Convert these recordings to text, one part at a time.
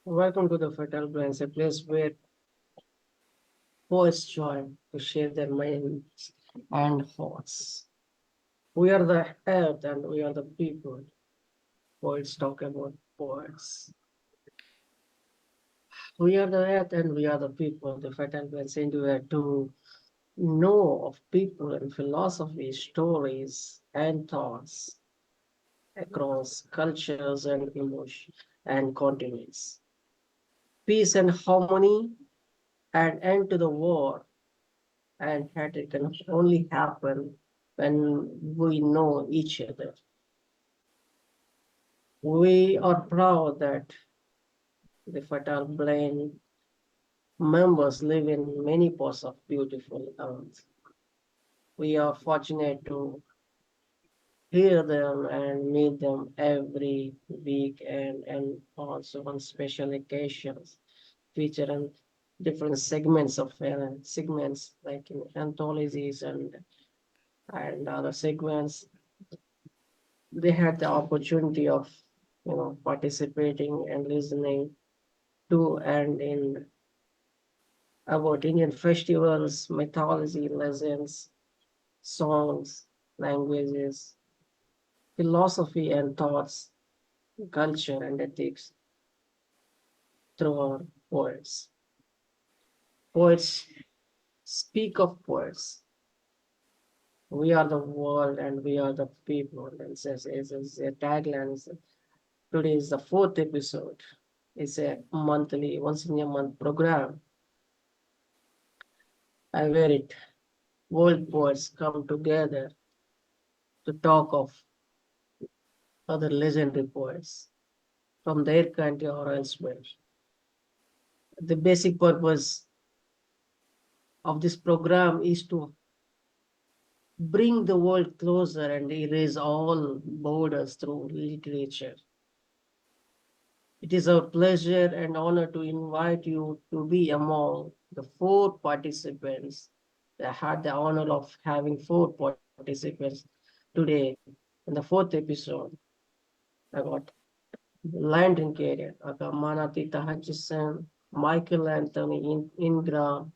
Welcome to the Fertile Brains, a place where poets join to share their minds and thoughts. We are the earth and we are the people. Poets talk about poets. We are the earth and we are the people. The Fertile Brains anywhere to know of people and philosophy, stories and thoughts across cultures and emotion and continents. Peace and harmony and end to the war and hatred can only happen when we know each other. We are proud that the fertile brain members live in many parts of beautiful earth. We are fortunate to hear them and meet them every week and also on special occasions feature in different segments of segments like in anthologies and other segments. They had the opportunity of participating and listening to and in about Indian festivals, mythology, legends, songs, languages, philosophy and thoughts, culture and ethics through our poets. Poets speak of poets. We are the world and we are the people. And says is a tagline. Today is the fourth episode. It's a monthly, once in a month program. I wear it. World poets come together to talk of other legendary poets from their country or elsewhere. The basic purpose of this program is to bring the world closer and erase all borders through literature. It is our pleasure and honor to invite you to be among the four participants. I had the honor of having four participants today in the fourth episode. I got Landon Carrier, I got Manatita Hutchison, Michael Anthony Ingram,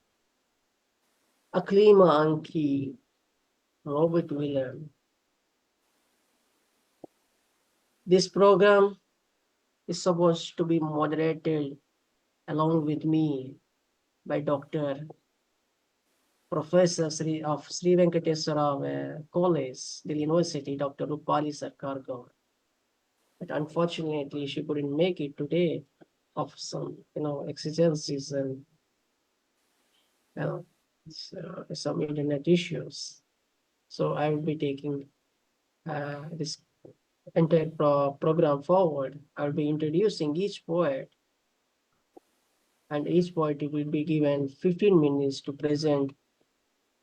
Aklima Ankhi, Robert William. This program is supposed to be moderated along with me by Dr. Professor of Sri Venkateswara College, the University, Dr. Rupali Sarkar Gaur. But unfortunately, she couldn't make it today of some, exigencies and you know, some internet issues. So I will be taking this entire program forward. I'll be introducing each poet, and each poet will be given 15 minutes to present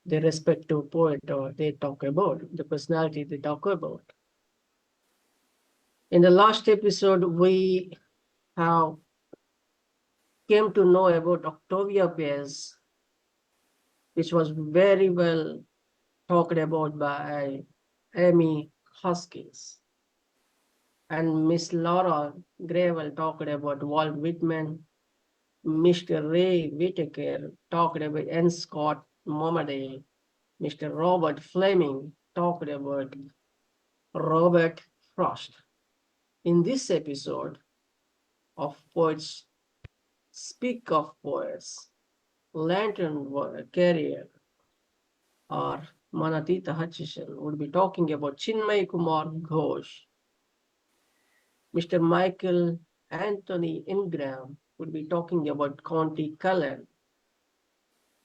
their respective poet or they talk about, the personality they talk about. In the last episode, we have came to know about Octavia Paz, which was very well talked about by Amy Hoskins. And Miss Laura Gravel talked about Walt Whitman. Mr. Ray Whitaker talked about N. Scott Momaday. Mr. Robert Fleming talked about Robert Frost. In this episode of Poets Speak of Poets, Lantern Carrier or Manatita Hutchison would be talking about Chinmoy Kumar Ghose. Mr. Michael Anthony Ingram would be talking about Countee Cullen.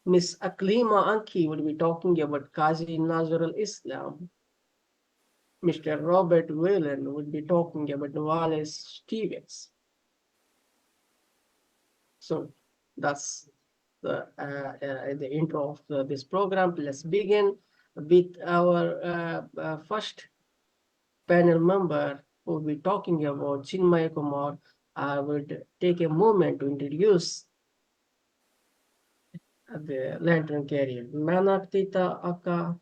Miss Aklima Ankhi would be talking about Kazi Nazrul Islam. Mr. Robert Whelan would be talking about Wallace Stevens. So that's the intro of this program. Let's begin with our first panel member who will be talking about Chinmoy Kumar. I would take a moment to introduce the Lantern Carrier. Manatita Aka,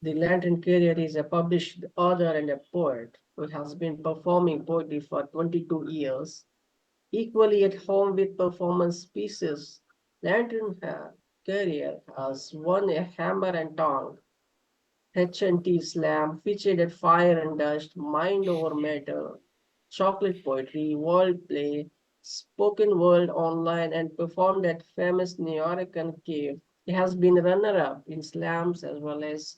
the Lantern Carrier, is a published author and a poet who has been performing poetry for 22 years. Equally at home with performance pieces, Lantern Carrier has won a Hammer and Tongue H&T Slam, featured at Fire and Dust, Mind Over Matter, Chocolate Poetry, World Play, Spoken Word Online, and performed at famous New Yorker Cave. He has been runner-up in slams as well as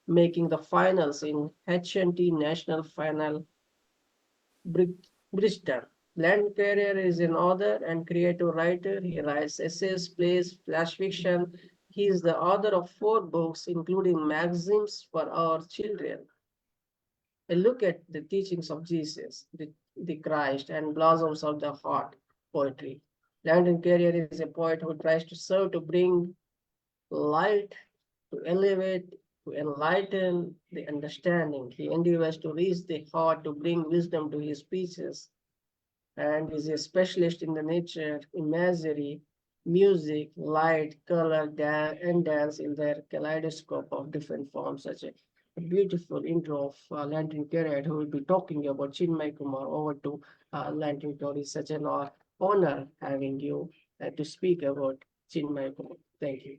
making the finals in H&T National Final Bridgeton. Land Carrier is an author and creative writer. He writes essays, plays, flash fiction. He is the author of 4 books, including Maxims for Our Children, a look at the teachings of Jesus, the Christ, and Blossoms of the Heart poetry. Landon Carrier is a poet who tries to serve to bring light, to elevate, to enlighten the understanding. He endeavors to reach the heart, to bring wisdom to his speeches, and is a specialist in the nature, imagery, music, light, color, and dance in their kaleidoscope of different forms. Such a beautiful intro of Lantern Carrot, who will be talking about Chinmoy Kumar. Over to Lantern Carrot. It's such an honor having you to speak about Chinmoy Kumar. Thank you.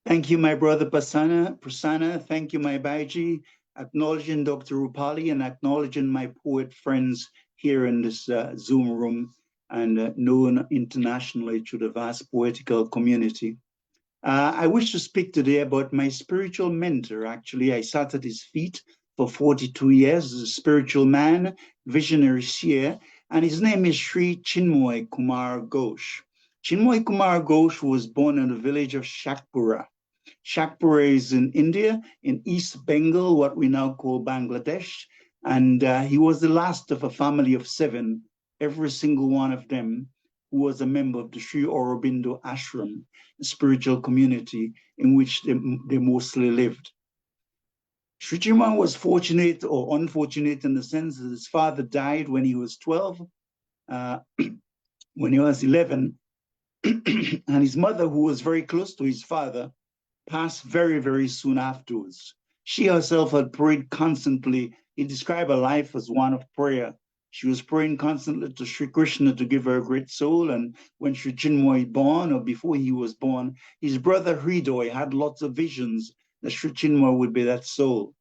Thank you, my brother Prasanna. Thank you, my Baiji. Acknowledging Dr. Rupali and acknowledging my poet friends here in this Zoom room and known internationally to the vast poetical community. I wish to speak today about my spiritual mentor. Actually, I sat at his feet for 42 years as a spiritual man, visionary seer, and his name is Sri Chinmoy Kumar Ghosh. Chinmoy Kumar Ghosh was born in the village of Shakpura. Shakpura is in India, in East Bengal, what we now call Bangladesh. And he was the last of a family of 7, every single one of them who was a member of the Sri Aurobindo Ashram, a spiritual community in which they mostly lived. Sri Chinmoy was fortunate or unfortunate in the sense that his father died when he was 12, when he was 11, and his mother, who was very close to his father, passed very, very soon afterwards. She herself had prayed constantly. He described her life as one of prayer. She was praying constantly to Sri Krishna to give her a great soul. And when Sri Chinmoy born, or before he was born, his brother Hridoy had lots of visions that Sri Chinmoy would be that soul.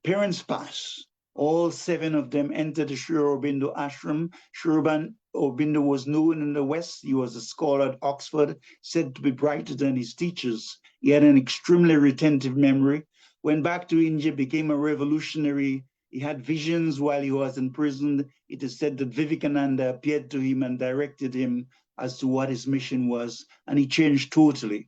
Parents passed. All 7 of them entered the Sri Aurobindo ashram. Sri Aurobindo was known in the West. He was a scholar at Oxford, said to be brighter than his teachers. He had an extremely retentive memory. Went back to India, became a revolutionary. He had visions while he was in prison. It is said that Vivekananda appeared to him and directed him as to what his mission was, and he changed totally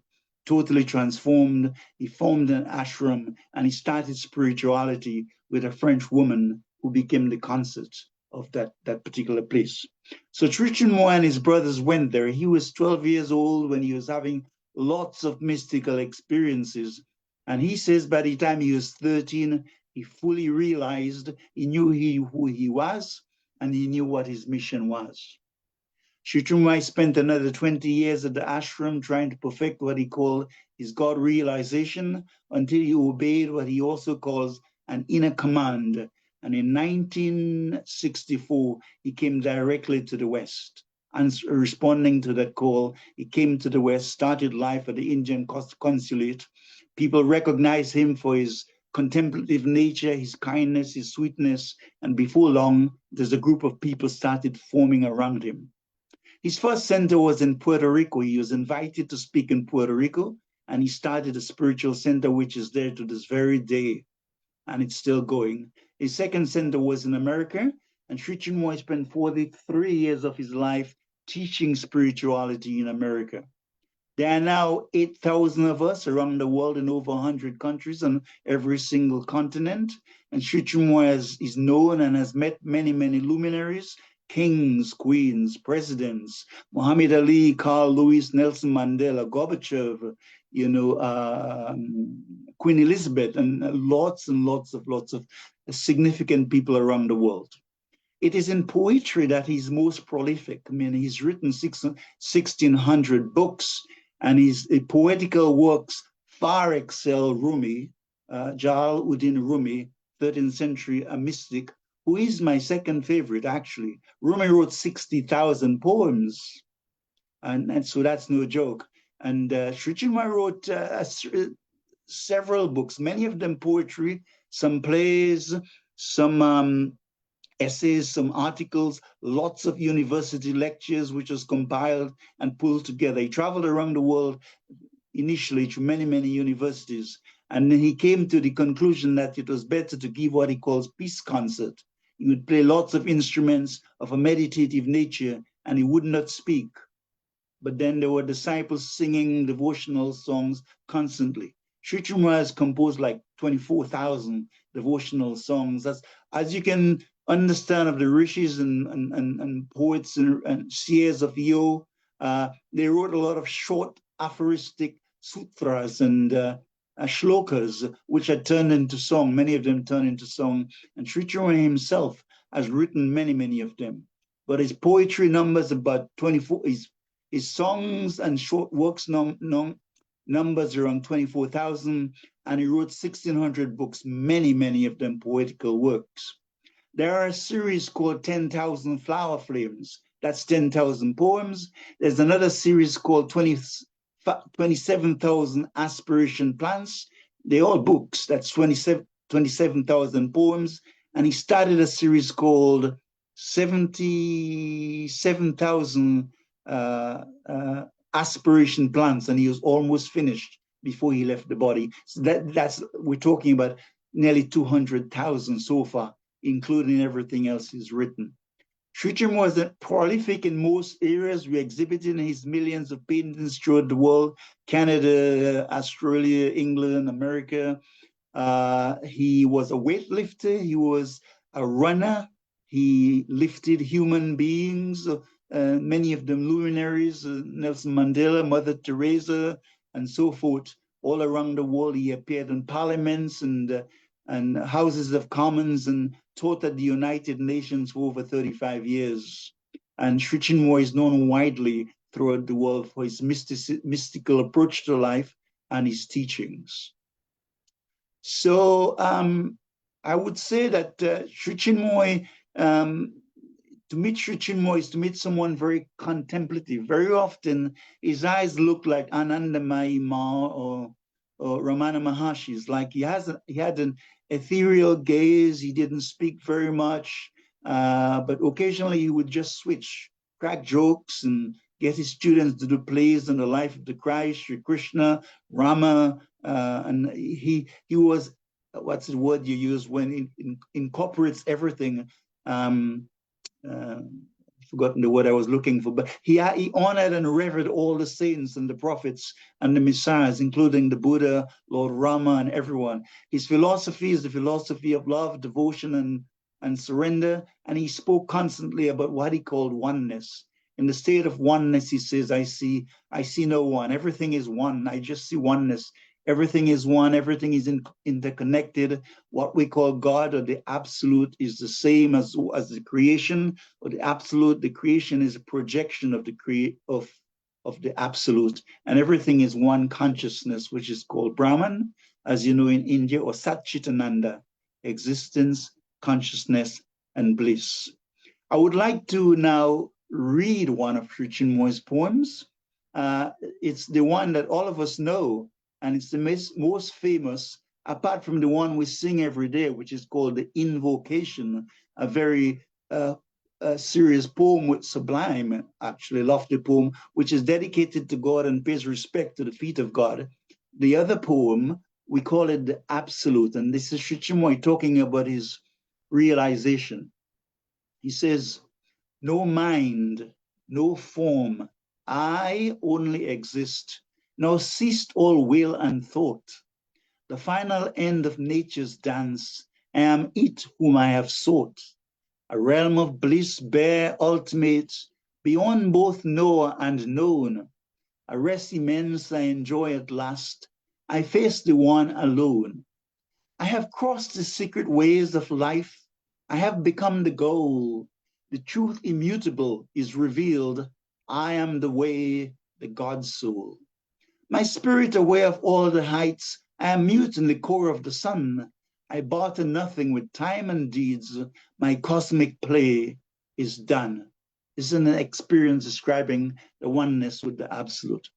transformed. He formed an ashram and he started spirituality with a French woman who became the consort of that particular place. So Sri Chinmoy and his brothers went there. He was 12 years old when he was having lots of mystical experiences. And he says by the time he was 13, he fully realized, he knew who he was, and he knew what his mission was. Sri Chinmoy spent another 20 years at the ashram trying to perfect what he called his God realization until he obeyed what he also calls an inner command. And in 1964, he came directly to the West. And responding to that call, he came to the West, started life at the Indian consulate. People recognized him for his contemplative nature, his kindness, his sweetness, and before long, there's a group of people started forming around him. His first center was in Puerto Rico. He was invited to speak in Puerto Rico, and he started a spiritual center, which is there to this very day, and it's still going. His second center was in America, and Sri Chinmoy spent 43 years of his life teaching spirituality in America. There are now 8,000 of us around the world in over 100 countries on every single continent. And Sri Chinmoy is known and has met many, many luminaries, kings, queens, presidents, Muhammad Ali, Carl Lewis, Nelson Mandela, Gorbachev, Queen Elizabeth, and lots of significant people around the world. It is in poetry that he's most prolific. I mean, he's written 1,600 books, and his poetical works far excel Rumi, Jalaluddin Rumi, 13th century, a mystic, who is my second favorite, actually. Rumi wrote 60,000 poems, and so that's no joke. And Sri Chinmoy wrote several books, many of them poetry, some plays, some essays, some articles, lots of university lectures, which was compiled and pulled together. He traveled around the world initially to many, many universities. And then he came to the conclusion that it was better to give what he calls peace concert. He would play lots of instruments of a meditative nature, and he would not speak. But then there were disciples singing devotional songs constantly. Sri Chinmoy has composed like 24,000 devotional songs. That's, as you can understand, of the rishis and poets and seers of Yo, they wrote a lot of short aphoristic sutras and shlokas, which are turned into song. Many of them turned into song. And Sri Chinmoy himself has written many, many of them. But his poetry numbers about 24, his songs and short works numbers around 24,000, and he wrote 1,600 books, many, many of them poetical works. There are a series called 10,000 Flower Flames. That's 10,000 poems. There's another series called 27,000 Aspiration Plants. They're all books. That's 27,000 poems. And he started a series called 77,000 aspiration plants, and he was almost finished before he left the body. So that's we're talking about nearly 200,000 so far, including everything else he's written. Sri Chinmoy was prolific in most areas. We exhibited his millions of paintings throughout the world: Canada, Australia, England, America. He was a weightlifter. He was a runner. He lifted human beings, many of them luminaries, Nelson Mandela, Mother Teresa, and so forth. All around the world, he appeared in parliaments and houses of commons and taught at the United Nations for over 35 years. And Sri Chinmoy is known widely throughout the world for his mystical approach to life and his teachings. So I would say that Sri Chinmoy, to meet Sri Chinmoy is to meet someone very contemplative. Very often, his eyes look like Anandamayi Ma or Ramana Maharshi's. Like he had an ethereal gaze. He didn't speak very much, but occasionally he would just switch, crack jokes, and get his students to do plays on the life of the Christ, Sri Krishna, Rama, and he was, what's the word you use when it incorporates everything. Forgotten the word I was looking for, but he honored and revered all the saints and the prophets and the messiahs, including the Buddha, Lord Rama, and everyone. His philosophy is the philosophy of love, devotion, and surrender, and he spoke constantly about what he called oneness. In the state of oneness, he says, I see no one. Everything is one. I just see oneness. Everything is one, everything is interconnected. What we call God or the absolute is the same as the creation, or the absolute, the creation is a projection of of the absolute. And everything is one consciousness, which is called Brahman, as you know in India, or Satchitananda, existence, consciousness, and bliss. I would like to now read one of Sri Chinmoy's poems. It's the one that all of us know, and it's the most famous, apart from the one we sing every day, which is called the Invocation, a very serious poem with sublime, actually lofty poem, which is dedicated to God and pays respect to the feet of God. The other poem, we call it the Absolute, and this is Sri Chinmoy talking about his realization. He says, no mind, no form, I only exist. Now ceased all will and thought. The final end of nature's dance, I am it whom I have sought. A realm of bliss bare, ultimate, beyond both knower and known. A rest immense I enjoy at last. I face the one alone. I have crossed the secret ways of life. I have become the goal. The truth immutable is revealed. I am the way, the God soul. My spirit aware of all the heights. I am mute in the core of the sun. I barter nothing with time and deeds. My cosmic play is done. This is an experience describing the oneness with the absolute.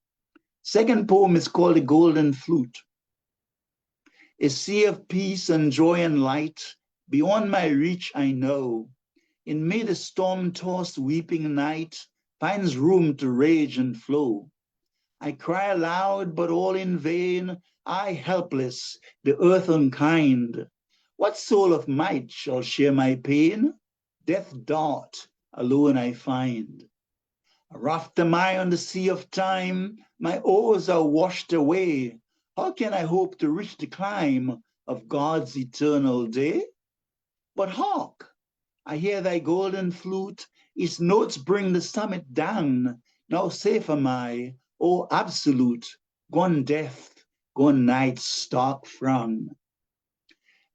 Second poem is called The Golden Flute. A sea of peace and joy and light, beyond my reach I know. In mid a storm-tossed weeping night, finds room to rage and flow. I cry aloud, but all in vain, I helpless, the earth unkind. What soul of might shall share my pain? Death dart alone I find. A raft am I on the sea of time, my oars are washed away. How can I hope to reach the climb of God's eternal day? But hark, I hear thy golden flute, its notes bring the summit down. Now safe am I, O absolute, gone death, gone night's stark frown.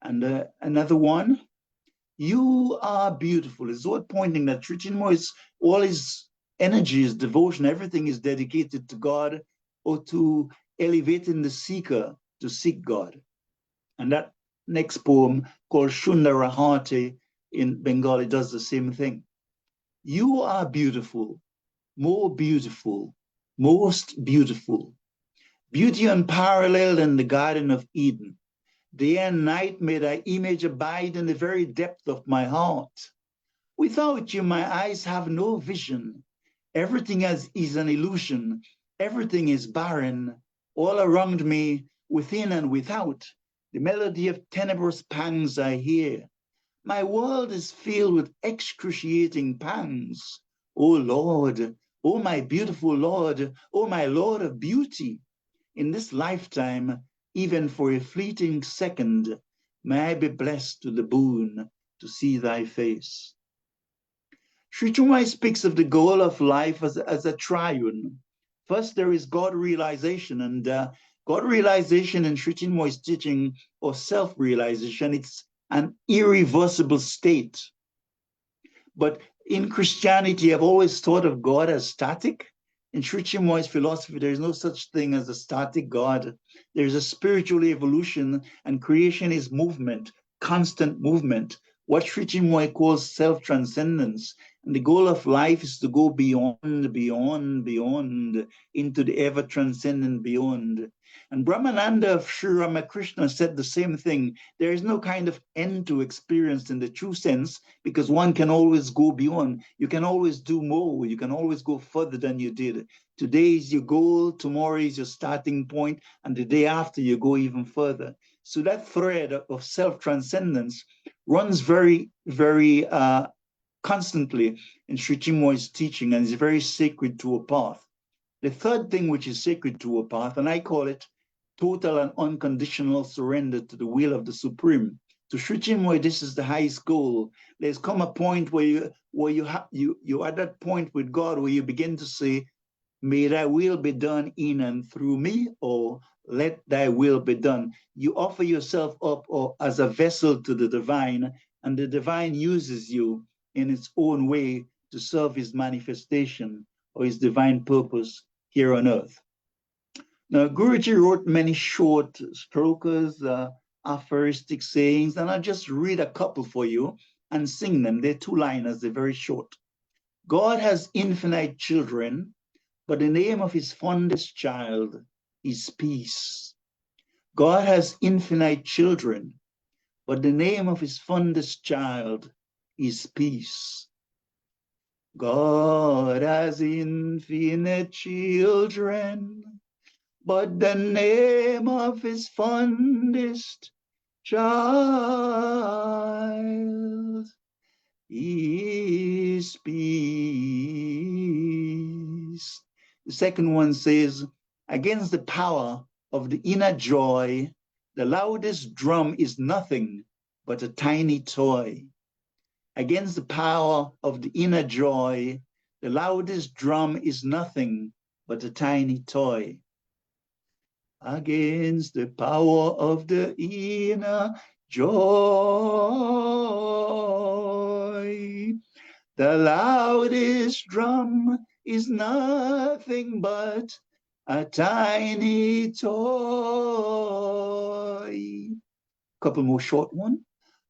And another one, you are beautiful. It's all pointing that Sri Chinmoy is all his energy, his devotion, everything is dedicated to God or to elevating the seeker to seek God. And that next poem called Shundarahati in Bengali does the same thing. You are beautiful, more beautiful, most beautiful. Beauty unparalleled in the Garden of Eden. Day and night may thy image abide in the very depth of my heart. Without you, my eyes have no vision. Everything is an illusion. Everything is barren. All around me, within and without, the melody of tenebrous pangs I hear. My world is filled with excruciating pangs. O Lord, O my beautiful Lord, O my Lord of beauty, in this lifetime, even for a fleeting second, may I be blessed to the boon to see thy face. Sri Chinmoy speaks of the goal of life as a triune. First, there is God realization, and God realization in Sri Chinmoy's teaching, or self-realization, it's an irreversible state. But in Christianity, I've always thought of God as static. In Sri Chinmoy's philosophy, there's no such thing as a static God. There's a spiritual evolution, and creation is movement, constant movement. What Sri Chinmoy calls self-transcendence. And the goal of life is to go beyond, beyond, beyond, into the ever-transcendent beyond. And Brahmananda of Sri Ramakrishna said the same thing. There is no kind of end to experience in the true sense, because one can always go beyond. You can always do more. You can always go further than you did. Today is your goal, tomorrow is your starting point, and the day after you go even further. So that thread of self-transcendence runs very, very constantly in Sri Chinmoy's teaching, and is very sacred to a path. The third thing which is sacred to a path, and I call it total and unconditional surrender to the will of the Supreme. To Sri Chinmoy, this is the highest goal. There's come a point where you're at that point with God where you begin to say, may thy will be done in and through me, or let thy will be done. You offer yourself up or as a vessel to the divine, and the divine uses you in its own way to serve his manifestation or his divine purpose here on earth. Now, Guruji wrote many short strokes, aphoristic sayings, and I'll just read a couple for you and sing them. They're two-liners, they're very short. God has infinite children, but the name of his fondest child is peace. God has infinite children, but the name of his fondest child is peace. God has infinite children, but the name of his fondest child is peace. The second one says, against the power of the inner joy, the loudest drum is nothing but a tiny toy. Against the power of the inner joy, the loudest drum is nothing but a tiny toy. Against the power of the inner joy, the loudest drum is nothing but a tiny toy. Couple more short one.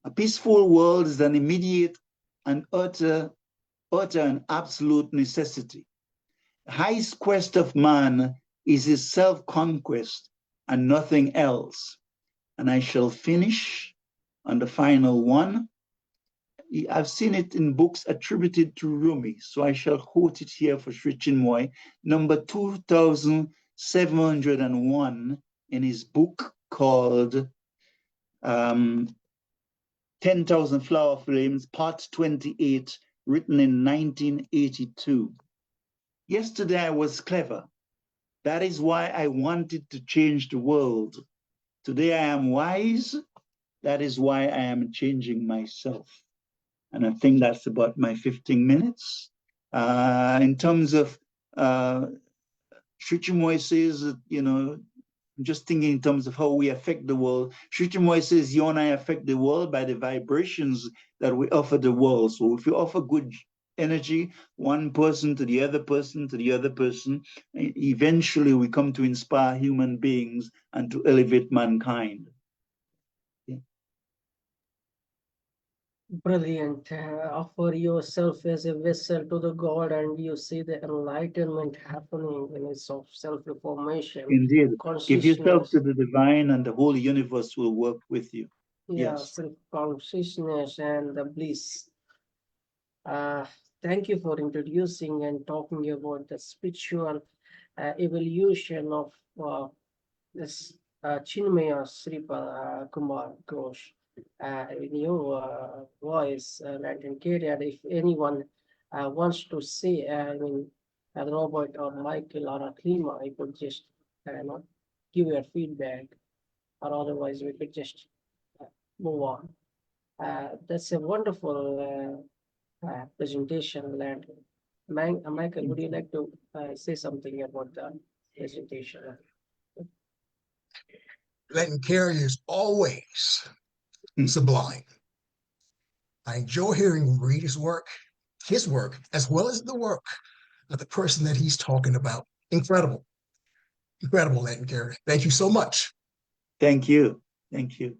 A peaceful world is an immediate and utter and absolute necessity. The highest quest of man is his self-conquest and nothing else. And I shall finish on the final one. I've seen it in books attributed to Rumi, so I shall quote it here for Sri Chinmoy, number 2701 in his book called 10,000 Flower Flames, part 28, written in 1982. Yesterday I was clever. That is why I wanted to change the world. Today I am wise. That is why I am changing myself. And I think that's about my 15 minutes. In terms of Sri Chinmoy says that, I'm just thinking in terms of how we affect the world. Sri Chinmoy says you and I affect the world by the vibrations that we offer the world. So if you offer good energy, one person to the other person to the other person, eventually we come to inspire human beings and to elevate mankind. Brilliant. Offer yourself as a vessel to the God, and you see the enlightenment happening in its of self-reformation, Indeed. Give yourself to consciousness. the divine, and the whole universe will work with you. Yeah, Yes. self-consciousness and the bliss. Uh, Thank you for introducing and talking about the spiritual evolution of this Chinmaya Kumar Ghosh. In your voice, Latin career, if anyone wants to say, Robert or Michael or Aklima, I could just not give your feedback, or otherwise we could just move on. That's a wonderful presentation, Land. Michael, would you like to say something about the presentation? Latin Carey is always sublime. I enjoy hearing him read his work, as well as the work of the person that he's talking about. Incredible. Incredible, Latin Carey. Thank you so much. Thank you. Thank you.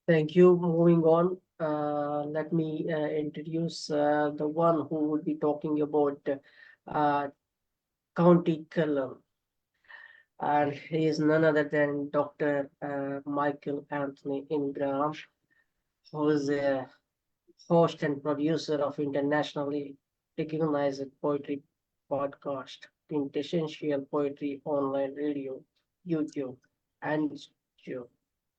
Thank you. Moving on, let me introduce the one who will be talking about County Cullen. And he is none other than Dr. Michael Anthony Ingram, who is a host and producer of internationally recognized poetry podcast, Quintessential Poetry Online Radio, YouTube, and YouTube.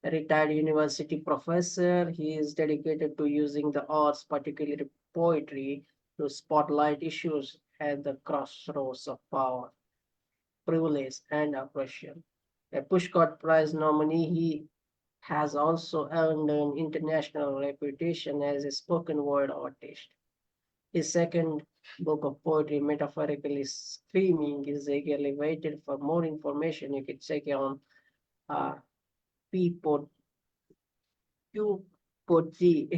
A retired university professor, he is dedicated to using the arts, particularly poetry, to spotlight issues at the crossroads of power, privilege, and oppression. A Pushcart Prize nominee, he has also earned an international reputation as a spoken word artist. His second book of poetry, metaphorically screaming, is eagerly waited for more information. You can check it on uh, Peapod Q put G.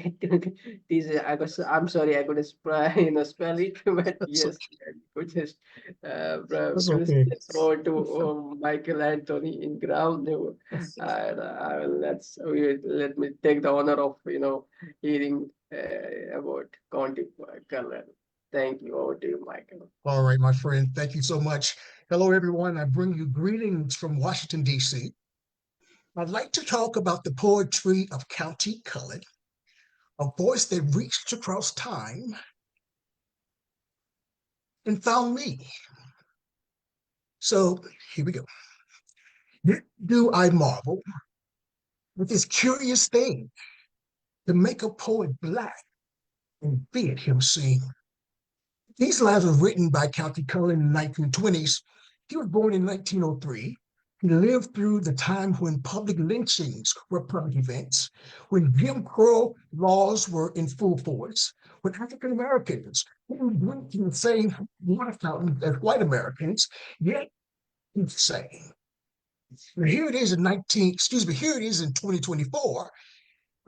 This is, I'm sorry, I couldn't spell it, but That's yes, okay. I could just That's just okay. throw to Michael Anthony Ingram. And let me take the honor of hearing about County Cullen. Thank you. Over to you, Michael. All right, my friend. Thank you so much. Hello, everyone. I bring you greetings from Washington, D.C. I'd like to talk about the poetry of Countee Cullen, a voice that reached across time and found me. So here we go. Yet do I marvel with this curious thing to make a poet black and bid him sing. These lines were written by Countee Cullen in the 1920s. He was born in 1903. He lived through the time when public lynchings were public events, when Jim Crow laws were in full force, when African Americans didn't drink in the same water fountains as white Americans, yet he's saying, here it is in here it is in 2024,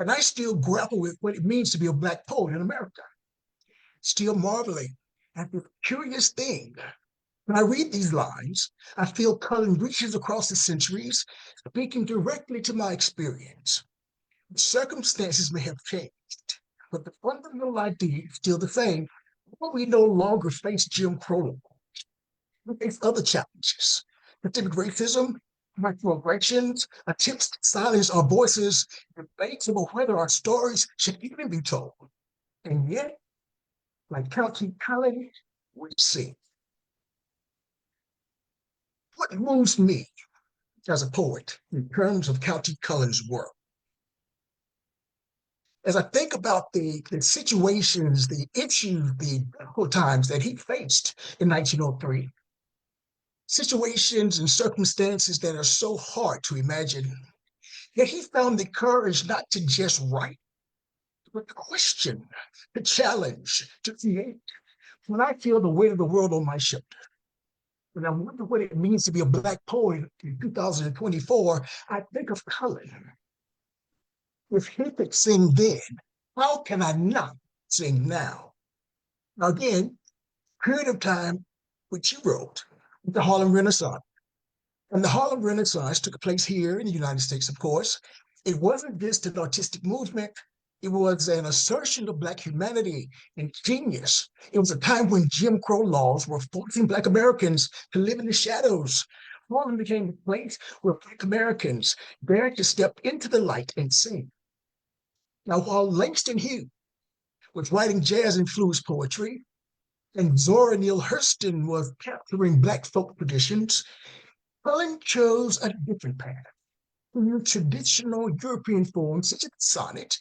and I still grapple with what it means to be a black poet in America, still marveling at this curious thing. When I read these lines, I feel Cullen reaches across the centuries, speaking directly to my experience. Circumstances may have changed, but the fundamental idea is still the same. But we no longer face Jim Crow. We face other challenges. Systemic racism, microaggressions, attempts to silence our voices, debates about whether our stories should even be told. And yet, like Countee Cullen, we see. What moves me as a poet in terms of Countee Cullen's work? As I think about the situations, the issues, the difficult times that he faced in 1903, situations and circumstances that are so hard to imagine, yet he found the courage not to just write, but to question, to challenge, to create. When I feel the weight of the world on my shoulders, when I wonder what it means to be a Black poet in 2024, I think of Cullen. If he could sing then, how can I not sing now? Now, again, period of time which he wrote, the Harlem Renaissance. And the Harlem Renaissance took place here in the United States, of course. It wasn't just an artistic movement, it was an assertion of Black humanity and genius. It was a time when Jim Crow laws were forcing Black Americans to live in the shadows. Harlem became a place where Black Americans dared to step into the light and sing. Now, while Langston Hughes was writing jazz-influenced poetry, and Zora Neale Hurston was capturing Black folk traditions, Cullen chose a different path. Through traditional European forms such as the sonnet,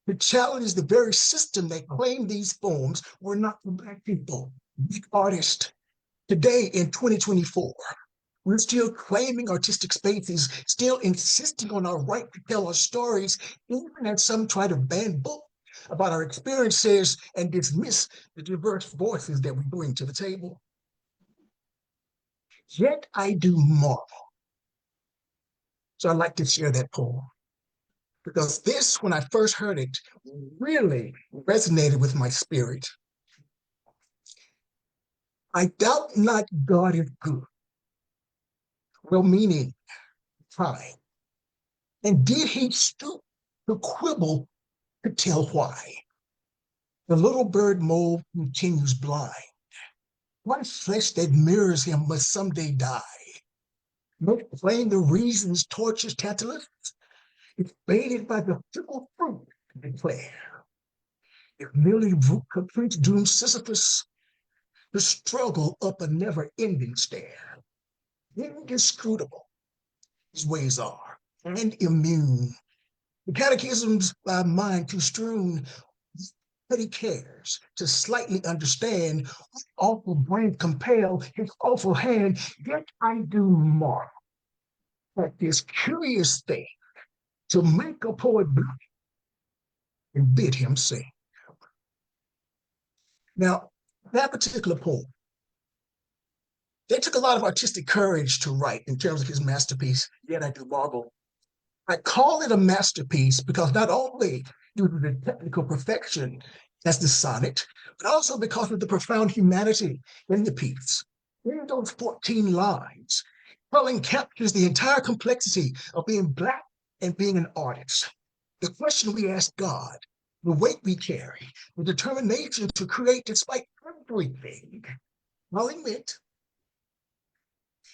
to challenge the very system that claimed these forms were not for Black people, Black artists. Today in 2024, we're still claiming artistic spaces, still insisting on our right to tell our stories, even as some try to ban books about our experiences and dismiss the diverse voices that we bring to the table. Yet I do marvel. So I'd like to share that poem because this, when I first heard it, really resonated with my spirit. I doubt not God is good, well-meaning, kind. And did he stoop to quibble to tell why? The little bird mole continues blind. One flesh that mirrors him must someday die. Make plain the reasons tortures Tantalus, it's baited by the fickle fruit to declare. If merely root caprice dooms Sisyphus, the struggle up a never-ending stair. Inscrutable his ways are, and immune. The catechisms by mind too strewn, petty cares to slightly understand what awful brain compel his awful hand, yet I do marvel at this curious thing to make a poet black and bid him sing. Now, That particular poem, they took a lot of artistic courage to write in terms of his masterpiece, Yet I Do Marvel. I call it a masterpiece because not only due to the technical perfection as the sonnet, but also because of the profound humanity in the piece. In those 14 lines, Cullen captures the entire complexity of being Black and being an artist. The question we ask God, the weight we carry, the determination to create despite everything. I'll admit,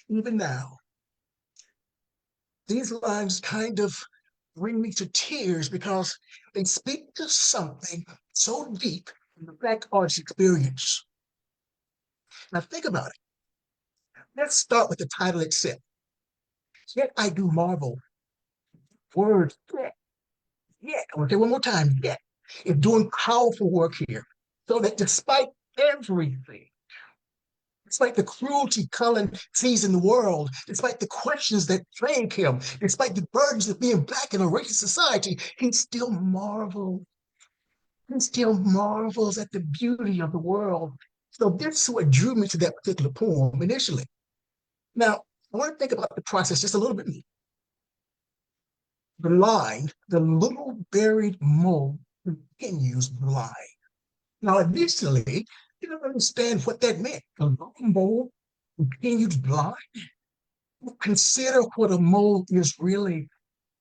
even now, these lines kind of bring me to tears because they speak to something so deep in the Black arts experience. Now, think about it. Let's start with the title itself. Yet I do marvel. Words, yet. I want to say one more time, yet. It's doing powerful work here. So that despite everything, despite the cruelty Cullen sees in the world, despite the questions that plague him, despite the burdens of being Black in a racist society, he still marvels. He still marvels at the beauty of the world. So this is what drew me to that particular poem initially. Now, I want to think about the process just a little bit more. The line, the little buried mole continues the line. Now, initially, you don't understand what that meant. A little mole continues blind. Consider what a mole is really,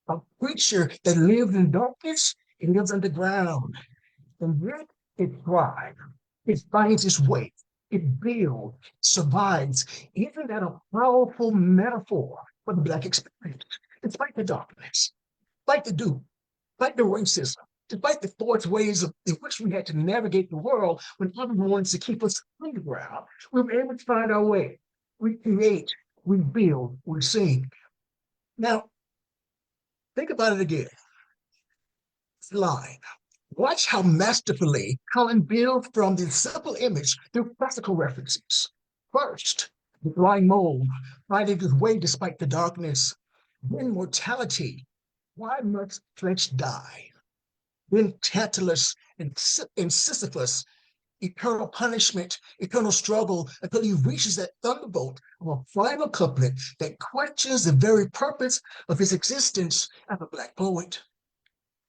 a creature that lives in darkness and lives underground. And yet it thrives. It finds its way. It builds, survives. Isn't that a powerful metaphor for the Black experience? Despite the darkness, despite the doom, despite the racism, despite the forced ways in which we had to navigate the world when everyone wants to keep us underground, we were able to find our way. We create, we build, we sing. Now, think about it again. Line. Watch how masterfully Cullen builds from the simple image through classical references. First, the blind mole finding his way despite the darkness. Then mortality. Why must flesh die? Then Tantalus and Sisyphus, eternal punishment, eternal struggle, until he reaches that thunderbolt of a final couplet that questions the very purpose of his existence as a Black poet.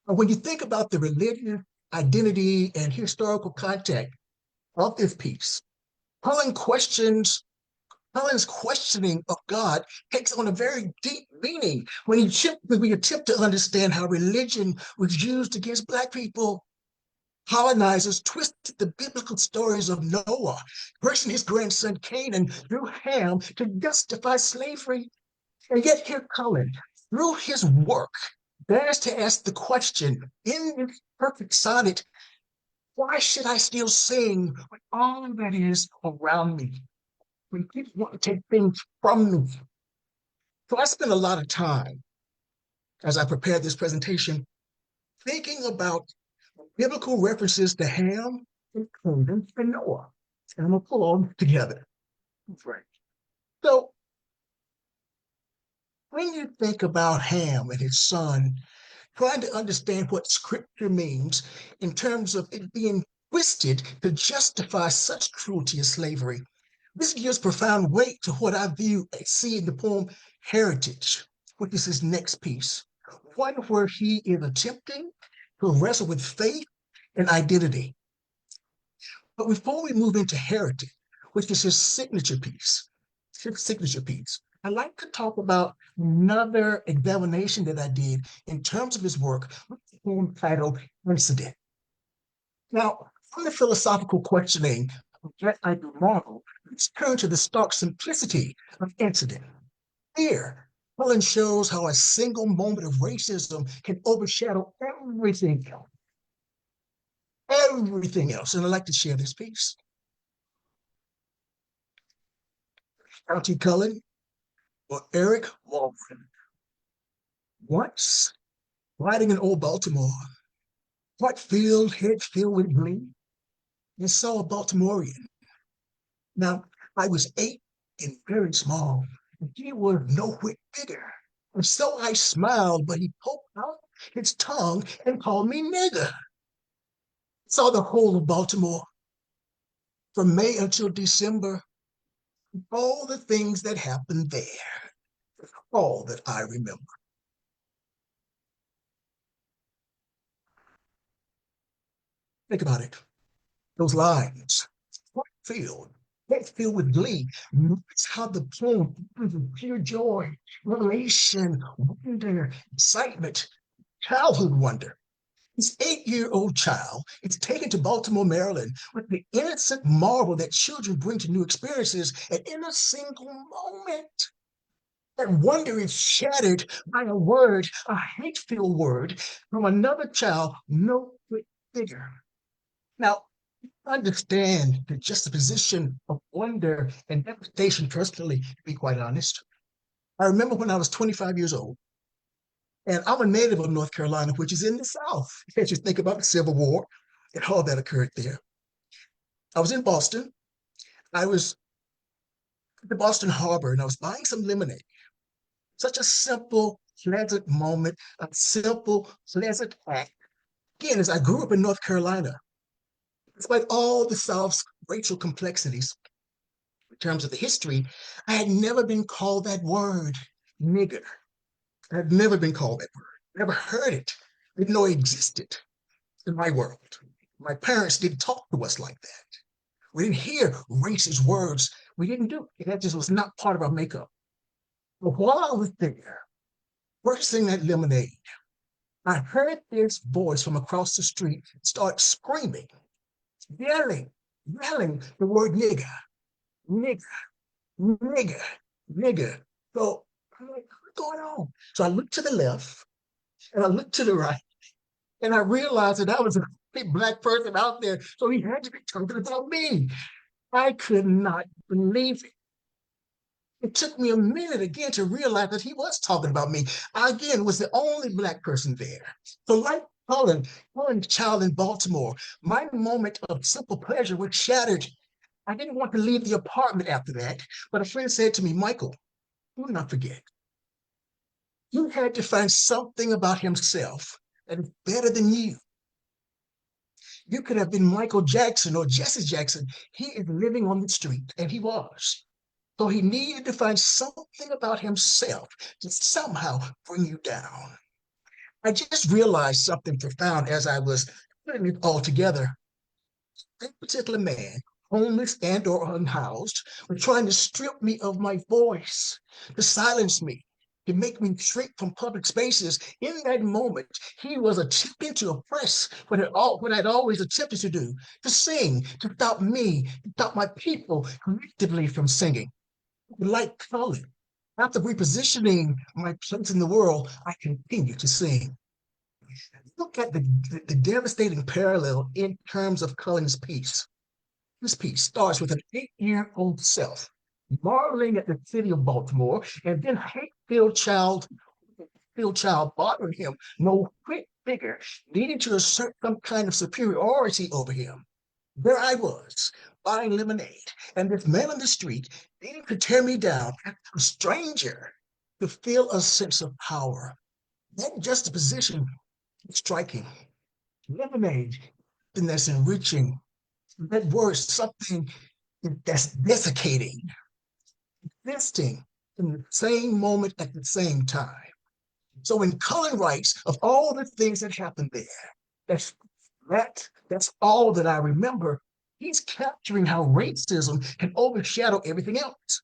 When you think about the religious identity and historical context of this piece, Cullen's questioning of God takes on a very deep meaning when we attempt to understand how religion was used against Black people. Colonizers twisted the biblical stories of Noah, cursing his grandson Canaan through Ham to justify slavery. And yet here Cullen, through his work, dares to ask the question in this perfect sonnet, why should I still sing when all that is around me? When people want to take things from me. So I spent a lot of time as I prepared this presentation thinking about biblical references to Ham and Canaan and Noah. And I'm going to pull them together. Right. So when you think about Ham and his son, trying to understand what scripture means in terms of it being twisted to justify such cruelty as slavery, this gives profound weight to what I see in the poem Heritage, which is his next piece, one where he is attempting to wrestle with faith and identity. But before we move into Heritage, which is his signature piece, I'd like to talk about another examination that I did in terms of his work with the poem titled Incident. Now, from the philosophical questioning of Yet I Do Marvel, let's turn to the stark simplicity of Incident. Here, Cullen shows how a single moment of racism can overshadow everything else. Everything else. And I'd like to share this piece. Countee Cullen or Eric Walden. Once, riding in old Baltimore, head filled with glee, and saw a Baltimorean. Now, I was 8 and very small, and he was no whit bigger. And so I smiled, but he poked out his tongue and called me nigger. Saw the whole of Baltimore. from May until December, all the things that happened there, all that I remember. Think about it. Those lines, filled, filled with glee. Notice how the poem with pure joy, relation, wonder, excitement, childhood wonder. This 8-year-old child is taken to Baltimore, Maryland, with the innocent marvel that children bring to new experiences, and in a single moment, that wonder is shattered by a word, a hate-filled word from another child, no whit bigger. Now, understand the juxtaposition of wonder and devastation personally, to be quite honest. I remember when I was 25 years old, and I'm a native of North Carolina, which is in the South. As you think about the Civil War and all that occurred there. I was in Boston. I was at the Boston Harbor, and I was buying some lemonade. Such a simple, pleasant moment, a simple, pleasant act. Again, as I grew up in North Carolina, despite all the South's racial complexities, in terms of the history, I had never been called that word, nigger. I had never been called that word, never heard it, didn't know it existed in my world. My parents didn't talk to us like that. We didn't hear racist words. We didn't do it. That just was not part of our makeup. But while I was there, purchasing that lemonade, I heard this voice from across the street start screaming, yelling, yelling the word nigger, nigger, nigger, nigger. So I'm like, what's going on? So I looked to the left and I looked to the right, and I realized that I was a big black person out there. So he had to be talking about me. I could not believe it. It took me a minute again to realize that he was talking about me. I, again, was the only black person there. So like Cullen, child in Baltimore, my moment of simple pleasure was shattered. I didn't want to leave the apartment after that, but a friend said to me, Michael, do not forget, you had to find something about himself that is better than you. You could have been Michael Jackson or Jesse Jackson. He is living on the street, and he was. So he needed to find something about himself to somehow bring you down. I just realized something profound as I was putting it all together. That particular man, homeless and or unhoused, was trying to strip me of my voice, to silence me, to make me shrink from public spaces. In that moment, he was attempting to oppress what I'd always attempted to do, to sing, to stop me, to stop my people collectively from singing. Like Cullen, after repositioning my place in the world, I continue to sing. Look at the devastating parallel in terms of Cullen's piece. This piece starts with an 8-year-old self marveling at the city of Baltimore, and then hate-filled child bothering him, no whit bigger, needing to assert some kind of superiority over him. There I was, buying lemonade, and this man on the street needing to tear me down, a stranger, to feel a sense of power. That juxtaposition is striking. Lemonade, and that's enriching. That word, something that's desiccating, existing in the same moment at the same time. So when Cullen writes of all the things that happened there, that's that's all that I remember. He's capturing how racism can overshadow everything else.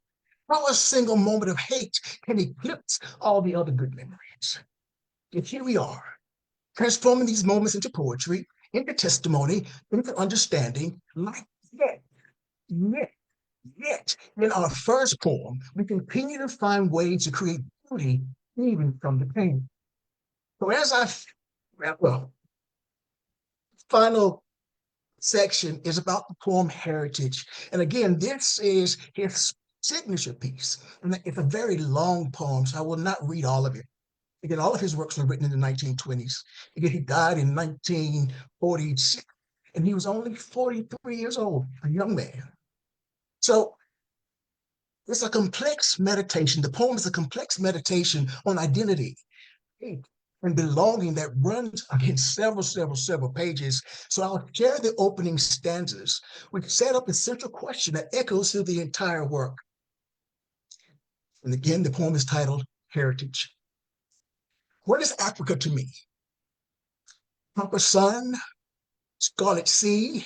How a single moment of hate can eclipse all the other good memories. Yet here we are, transforming these moments into poetry, into testimony, into understanding, like yet, yet, in our first poem, we continue to find ways to create beauty even from the pain. So as I wrap up, final section is about the poem Heritage. And again, this is his signature piece. And it's a very long poem, so I will not read all of it. Again, all of his works were written in the 1920s. Again, he died in 1946, and he was only 43 years old, a young man. So it's a complex meditation. The poem is a complex meditation on identity, faith, and belonging that runs again several pages. So I'll share the opening stanzas, which set up a central question that echoes through the entire work. And again, the poem is titled Heritage. What is Africa to me? Copper sun, scarlet sea,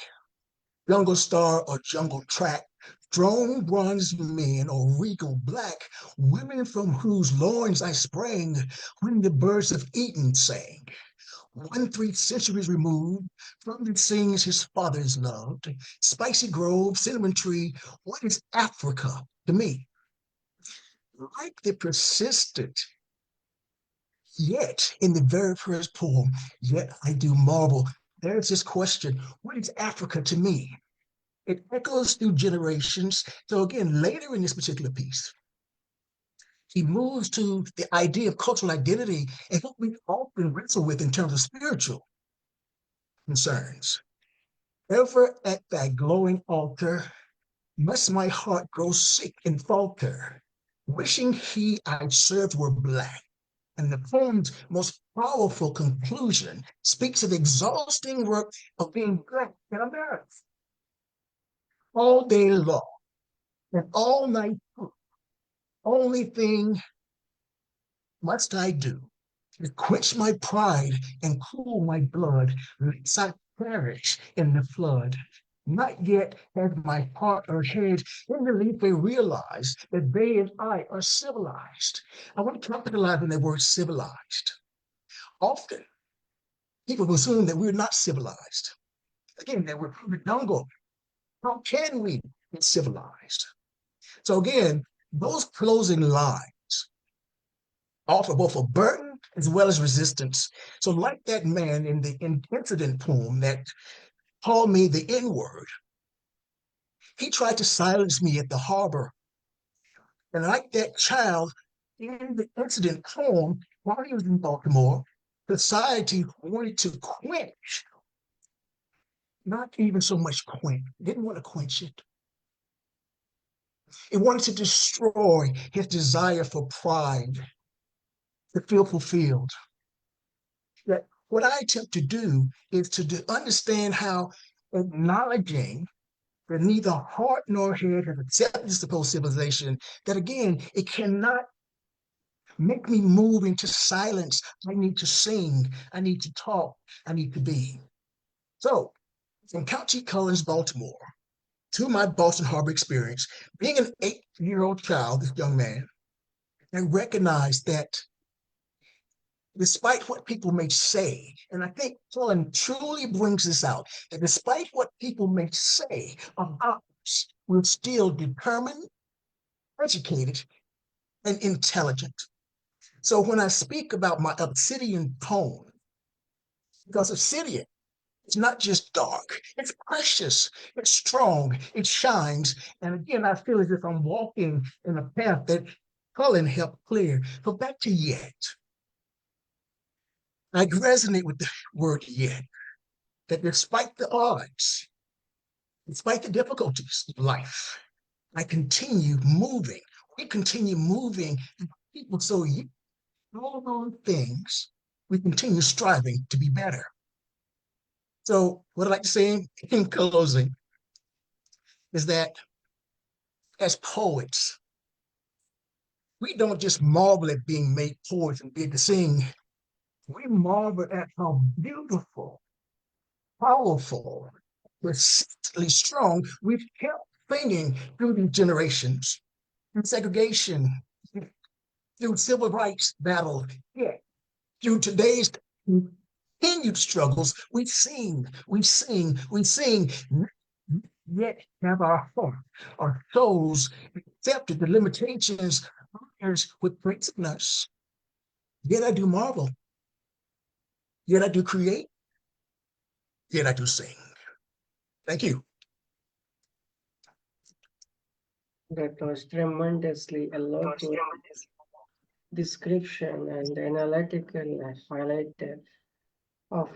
jungle star or jungle track, strong bronze men or regal black, women from whose loins I sprang when the birds of Eden sang. 1 3 centuries removed from the scenes his fathers loved, spicy grove, cinnamon tree, what is Africa to me? Like the persistent, yet in the very first poem, yet I do marvel. There's this question, what is Africa to me? It echoes through generations. So again, later in this particular piece, he moves to the idea of cultural identity and what we often wrestle with in terms of spiritual concerns. Ever at thy glowing altar, must my heart grow sick and falter, wishing he I'd served were black. And the poem's most powerful conclusion speaks of the exhausting work of being black in America. All day long and all night through, only thing must I do is quench my pride and cool my blood, lest I perish in the flood. Not yet has my heart or head in relief they realize that they and I are civilized. I want to capitalize on the word civilized. Often, people assume that we're not civilized. Again, that we're jungle. How can we be civilized? So again, those closing lines offer both a burden as well as resistance. So like that man in the incident poem that called me the N-word, he tried to silence me at the harbor. And like that child in the incident poem, while he was in Baltimore, society wanted to quench, not even so much quench, didn't want to quench it. It wanted to destroy his desire for pride, to feel fulfilled. That what I attempt to do is to understand how acknowledging that neither heart nor head has accepted this supposed civilization, that again, it cannot make me move into silence. I need to sing, I need to talk, I need to be. So, from Countee, Cullen, Baltimore, to my Boston Harbor experience, being an 8-year-old child, this young man, I recognized that despite what people may say, and I think Cullen truly brings this out, that despite what people may say about us, we're still determined, educated, and intelligent. So when I speak about my obsidian poem, because obsidian is not just dark, it's precious, it's strong, it shines. And again, I feel as if I'm walking in a path that Cullen helped clear. So back to yet. I resonate with the word yet, that despite the odds, despite the difficulties of life, I continue moving. We continue moving. People, so all those things, we continue striving to be better. So what I'd like to say in closing is that as poets, we don't just marvel at being made poets and be able to sing. We marvel at how beautiful, powerful, persistently strong we've kept singing through these generations, through segregation, through civil rights battle, yet through today's continued struggles, we sing, yet have our heart, our souls accepted the limitations others would place in us. Yet I do marvel, yet I do create, yet I do sing. Thank you. That was tremendously eloquent description and analytical highlighted of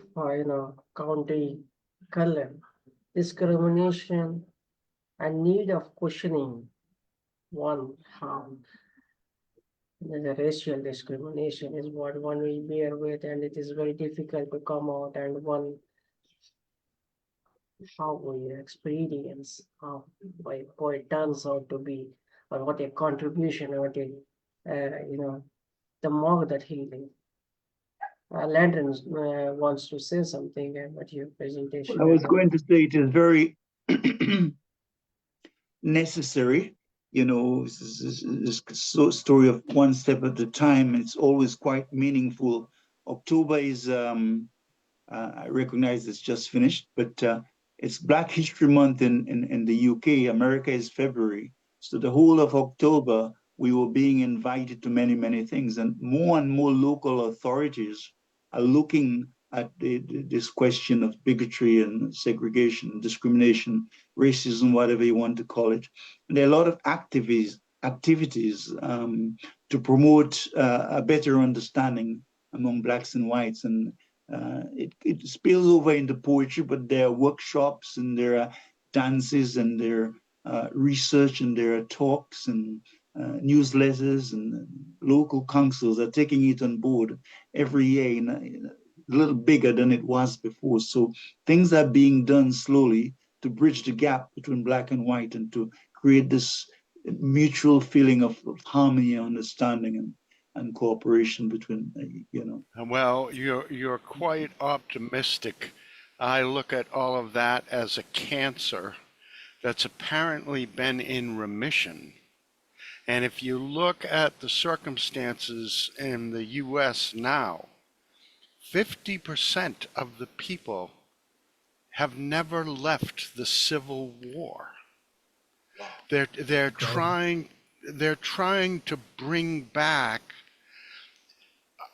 County Cullen, discrimination and need of questioning one how The racial discrimination is what one will bear with, and it is very difficult to come out and one how we experience how it turns out to be, or what a contribution, or what a the more that healing. Landon wants to say something about your presentation. I was going to say it is very necessary. This story of one step at a time. It's always quite meaningful. October is, I recognize it's just finished, but it's Black History Month in the UK. America is February. So the whole of October, we were being invited to many, many things. And more local authorities are looking at this question of bigotry and segregation, discrimination, racism, whatever you want to call it. And there are a lot of activities to promote a better understanding among Blacks and whites. And it spills over into poetry, but there are workshops and there are dances and there are research and there are talks and newsletters, and local councils are taking it on board every year a little bigger than it was before. So things are being done slowly to bridge the gap between Black and white and to create this mutual feeling of harmony and understanding and cooperation between, Well, you're quite optimistic. I look at all of that as a cancer that's apparently been in remission. And if you look at the circumstances in the US now, 50% of the people have never left the Civil War. They're trying to bring back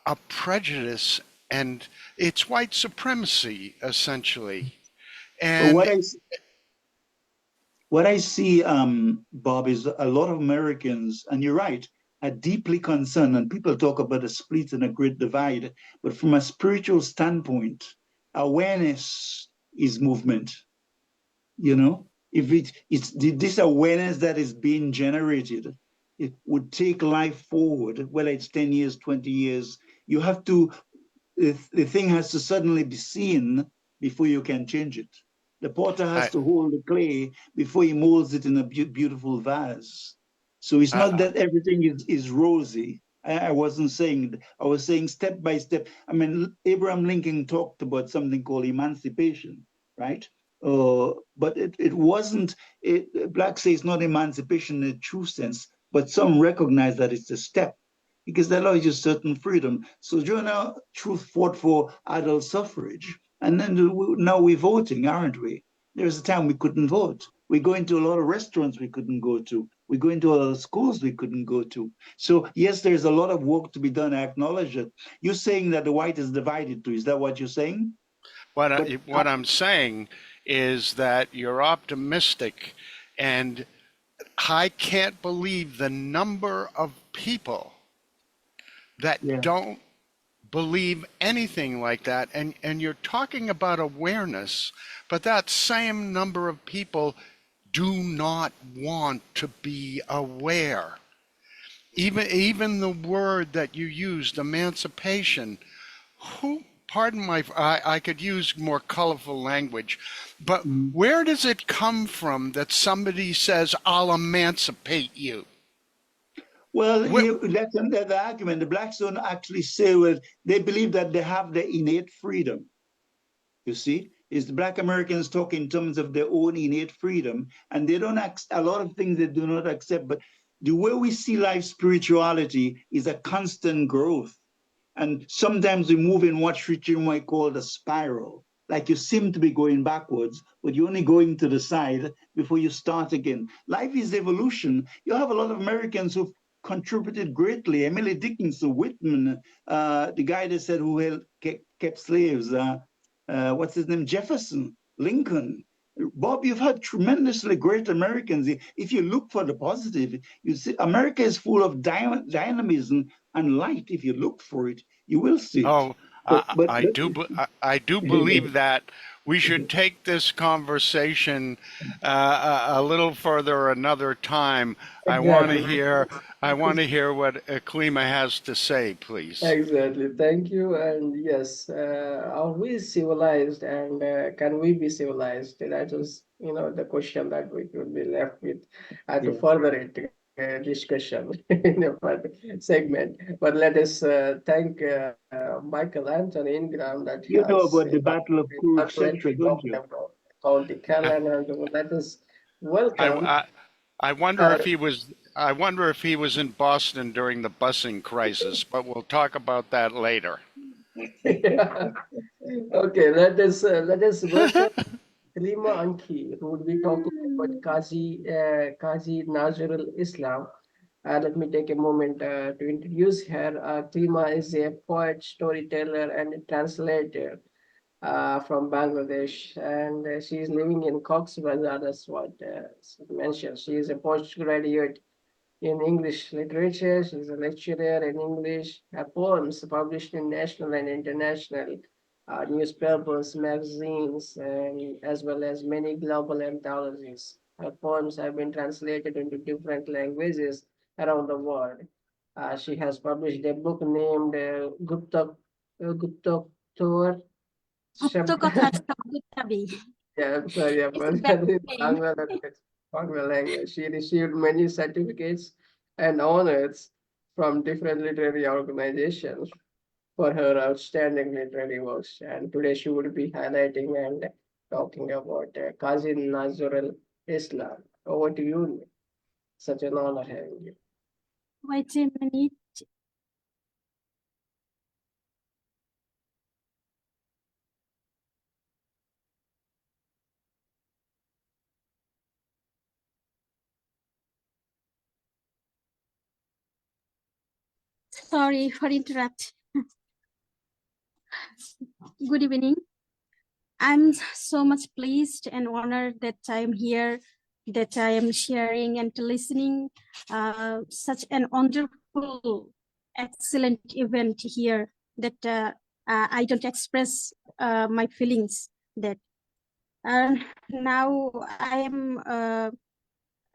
a prejudice, and it's white supremacy essentially. And what I see, Bob, is a lot of Americans, and you're right, are deeply concerned, and people talk about a split and a great divide, but from a spiritual standpoint, awareness is movement. If it's this awareness that is being generated, it would take life forward, whether it's 10 years, 20 years. You have to, the thing has to suddenly be seen before you can change it. The potter has to hold the clay before he molds it in a beautiful vase. So it's not that everything is rosy. I wasn't saying, I was saying step by step. I mean, Abraham Lincoln talked about something called emancipation, right? But it wasn't, Blacks say it's not emancipation in a true sense, but some recognize that it's a step because that allows you certain freedom. So Joanna Truth fought for adult suffrage. And then now we're voting, aren't we? There's a time we couldn't vote. We go into a lot of restaurants we couldn't go to. We go into a lot of schools we couldn't go to. So yes, there's a lot of work to be done. I acknowledge it. You're saying that the white is divided too. Is that what you're saying? What I'm saying is that you're optimistic, and I can't believe the number of people that don't believe anything like that. And you're talking about awareness, but that same number of people do not want to be aware. Even the word that you used, emancipation, I could use more colorful language, but where does it come from that somebody says, I'll emancipate you? Well, that's another argument. The Blacks don't actually say, well, they believe that they have the innate freedom. You see, is the Black Americans talk in terms of their own innate freedom, and they don't a lot of things they do not accept. But the way we see life, spirituality is a constant growth. And sometimes we move in what Chinmoy called a spiral. Like you seem to be going backwards, but you're only going to the side before you start again. Life is evolution. You have a lot of Americans who've contributed greatly. Emily Dickinson, Whitman, the guy that said who kept slaves, what's his name? Jefferson, Lincoln. Bob, you've had tremendously great Americans. If you look for the positive, you see America is full of dynamism and light. If you look for it, you will see it. I do believe that we should take this conversation a little further another time. I want to hear what Aklima has to say, please. Exactly. Thank you. And yes, are we civilized and can we be civilized? That is, the question that we could be left with to further it discussion in a further segment. But let us thank Michael Anthony Ingram that You know has about the Battle of currently Kurukshetra, don't talking you? about County Cullen, and let us welcome. I wonder if he was. I wonder if he was in Boston during the busing crisis, but we'll talk about that later. Yeah. Okay, let us welcome Aklima Ankhi, who would be talking about Kazi Nazrul Islam. Let me take a moment to introduce her. Aklima is a poet, storyteller, and a translator from Bangladesh, and she is living in Cox's Bazar. That's what she mentioned. She is a postgraduate in English literature. She's a lecturer in English. Her poems published in national and international newspapers, magazines, and as well as many global anthologies. Her poems have been translated into different languages around the world. She has published a book named Gupta Tour. Yeah, I'm sorry about that. In Bangla language. She received many certificates and honors from different literary organizations for her outstanding literary works. And today she would be highlighting and talking about Kazi Nazrul Islam. Over to you. Such an honor having you. Wait a minute. Sorry for interrupt. Good evening. I'm so much pleased and honored that I'm here, that I am sharing and listening such an wonderful, excellent event here that I don't express my feelings that. Now I am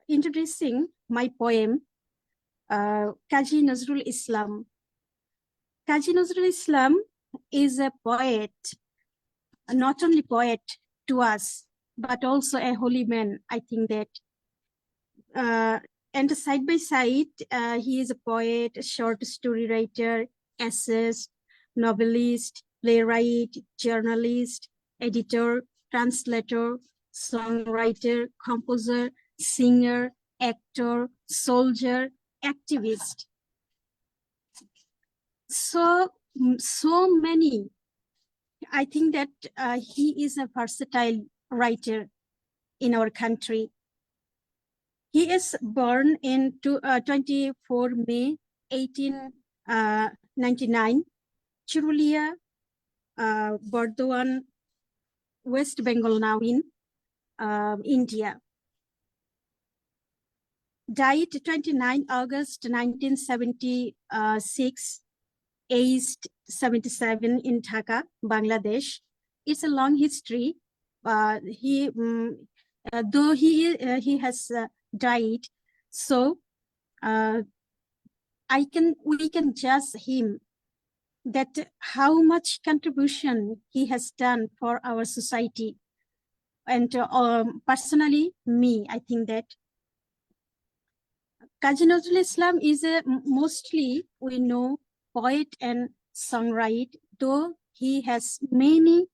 introducing my poem, Kazi Nazrul Islam. Kazi Nazrul Islam is a poet, not only poet to us, but also a holy man. I think that. And side by side, he is a poet, a short story writer, essayist, novelist, playwright, journalist, editor, translator, songwriter, composer, singer, actor, soldier, activist. So many. I think that he is a versatile writer in our country. He is born in 24 May 1899, Churulia, Burdwan, West Bengal now in India. Died 29 August 1976, aged 77 in Dhaka, Bangladesh. It's a long history. Though he has died, so we can judge him that how much contribution he has done for our society. And personally, me, I think that Kazi Nazrul Islam is a mostly, we know, poet and songwriter, though he has many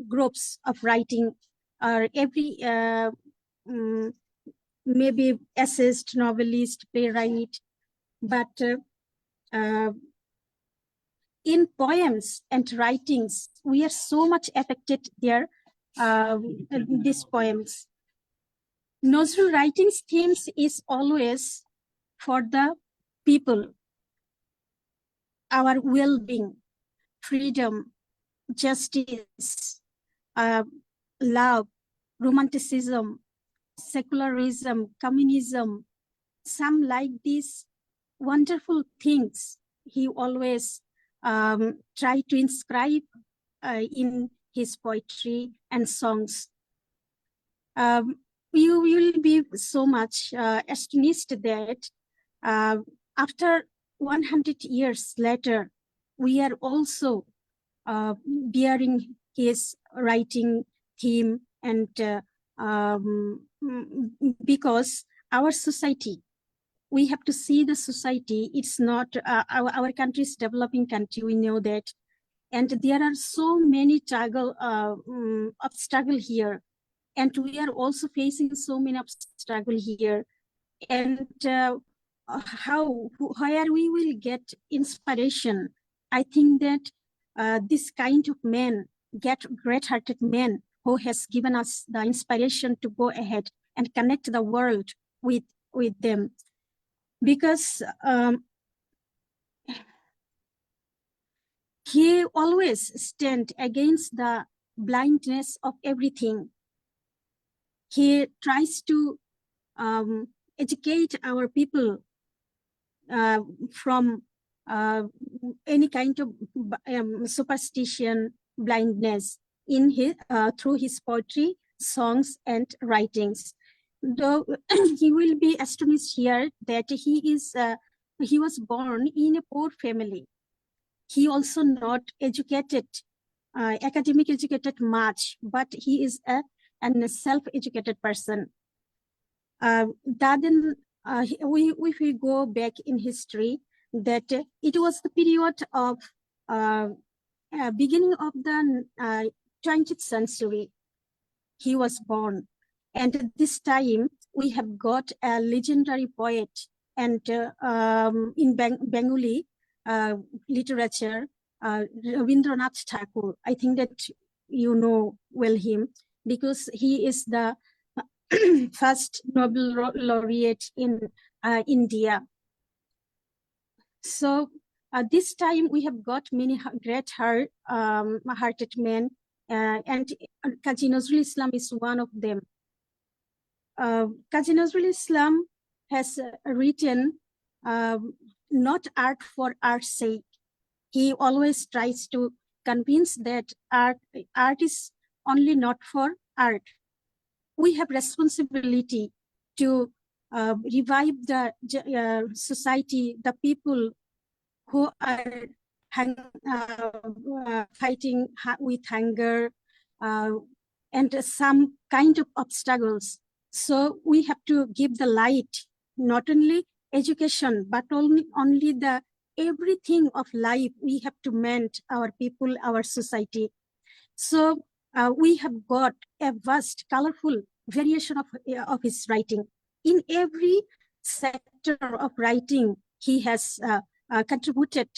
groups of writing, or every maybe essayist, novelist, playwright, but in poems and writings, we are so much affected there, these poems. Nazrul writings themes is always for the people, our well-being, freedom, justice, love, romanticism, secularism, communism, some like these wonderful things he always try to inscribe in his poetry and songs. You will be so much astonished that after 100 years later, we are also bearing his writing theme, and because our society, we have to see the society. It's not our country is developing country. We know that, and there are so many obstacle here, and we are also facing so many obstacles here. And where we will get inspiration? I think that this kind of men, great-hearted men, who has given us the inspiration to go ahead and connect the world with them, because he always stand against the blindness of everything. He tries to educate our people from any kind of superstition, blindness in his through his poetry, songs, and writings. Though he will be astonished here that he was born in a poor family. He also not educated, academic educated much, but he is a self-educated person. Then if we go back in history, that it was the period of beginning of the 20th century. He was born, and this time we have got a legendary poet, and in Bengali literature, Rabindranath Tagore. I think that you know well him, because he is the first Nobel laureate in India. So this time we have got many great-hearted men, and Kazi Nazrul Islam is one of them. Kazi Nazrul Islam has written not art for art's sake. He always tries to convince that art is only not for art. We have responsibility to revive the society, the people who are fighting with hunger and some kind of obstacles. So we have to give the light, not only education, but only the everything of life. We have to mend our people, our society. So we have got a vast, colorful variation of his writing. In every sector of writing, he has contributed,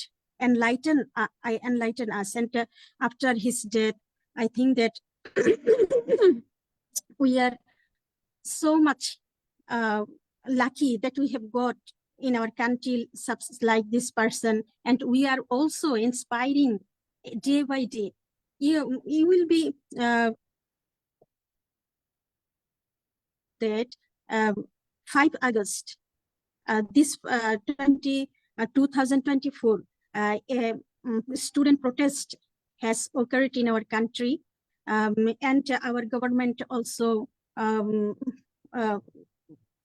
enlighten us. And after his death, I think that we are so much lucky that we have got in our country like this person, and we are also inspiring day by day. You will be that 5 August, this 2024, a student protest has occurred in our country, and our government also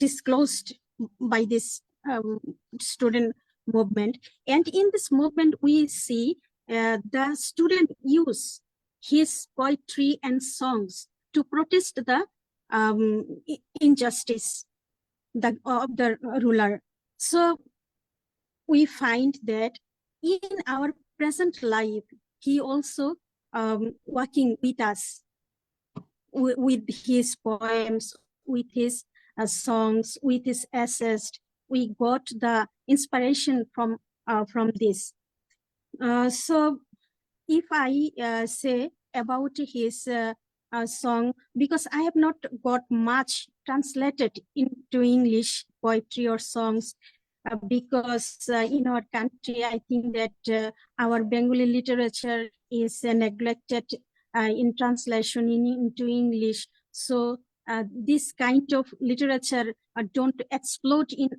disclosed by this student movement. And in this movement, we see the student use his poetry and songs to protest the injustice of the ruler. So we find that in our present life, he also working with us with his poems, with his songs, with his essays. We got the inspiration from this. So if I say about his song, because I have not got much translated into English poetry or songs, because in our country, I think that our Bengali literature is neglected in translation into English. So this kind of literature don't explode in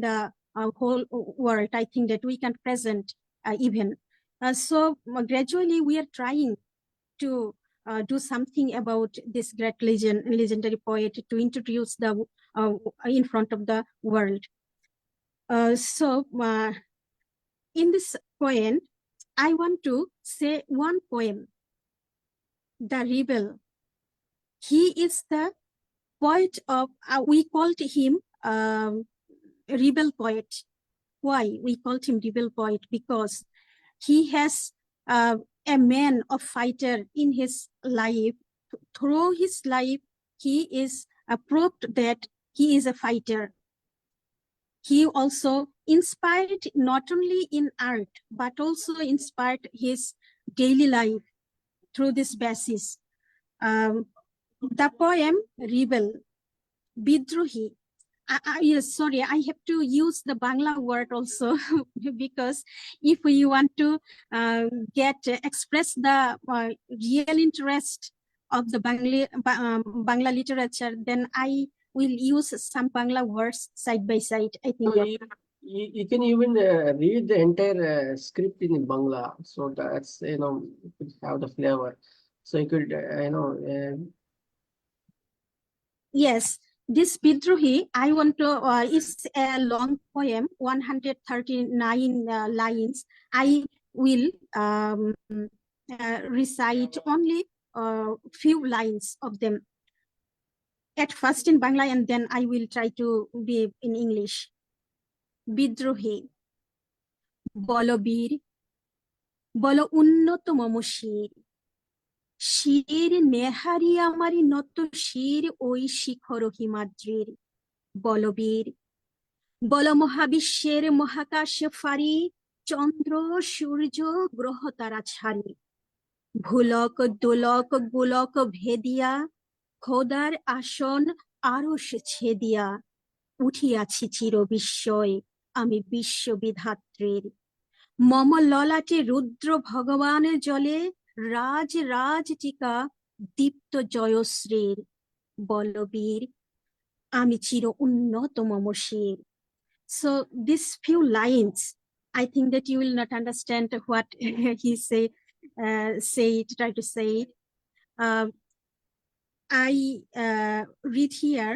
the whole world. I think that we can present even. So gradually we are trying to do something about this great legendary poet to introduce the in front of the world. In this poem, I want to say one poem, The Rebel. He is the poet of, we called him rebel poet. Why we called him rebel poet? Because he has a man of fighter in his life. Through his life, he is proved that he is a fighter. He also inspired not only in art, but also inspired his daily life through this basis. The poem Rebel, Bidrohi. Yes, sorry, I have to use the Bangla word also because if we want to express the real interest of the Bangla literature, then I will use some Bangla words side by side. I think So you can even read the entire script in Bangla, so that's you could have the flavor. So you could yes, this Bidrohi, I want to, is a long poem, 139 lines. I will recite only few lines of them. At first in Bangla, and then I will try to be in English. Bidrohi, bolo bir, bolo unnoto momoshir. শির নেহারি আমারি নত শির ওই শিখর হিমাদ্রির বলবীর বল মহাবিশ্বের মহাকাশে ফারি চন্দ্র সূর্য গ্রহ তারা ছাড়ি ভুলক দোলক গোলক ভেদিয়া খোদার আসন আরশ ছেদিয়া উঠিয়াছি চির বিস্ময় আমি বিশ্ববিধাত্রীর মম ললাটে রুদ্র ভগবানের জলে রাজ রাজ টিকা দীপ্ত জয়শ্রীর বলবীর আমি চির উন্নত মম শির. So these few lines, I think that you will not understand what he try to say. I read here,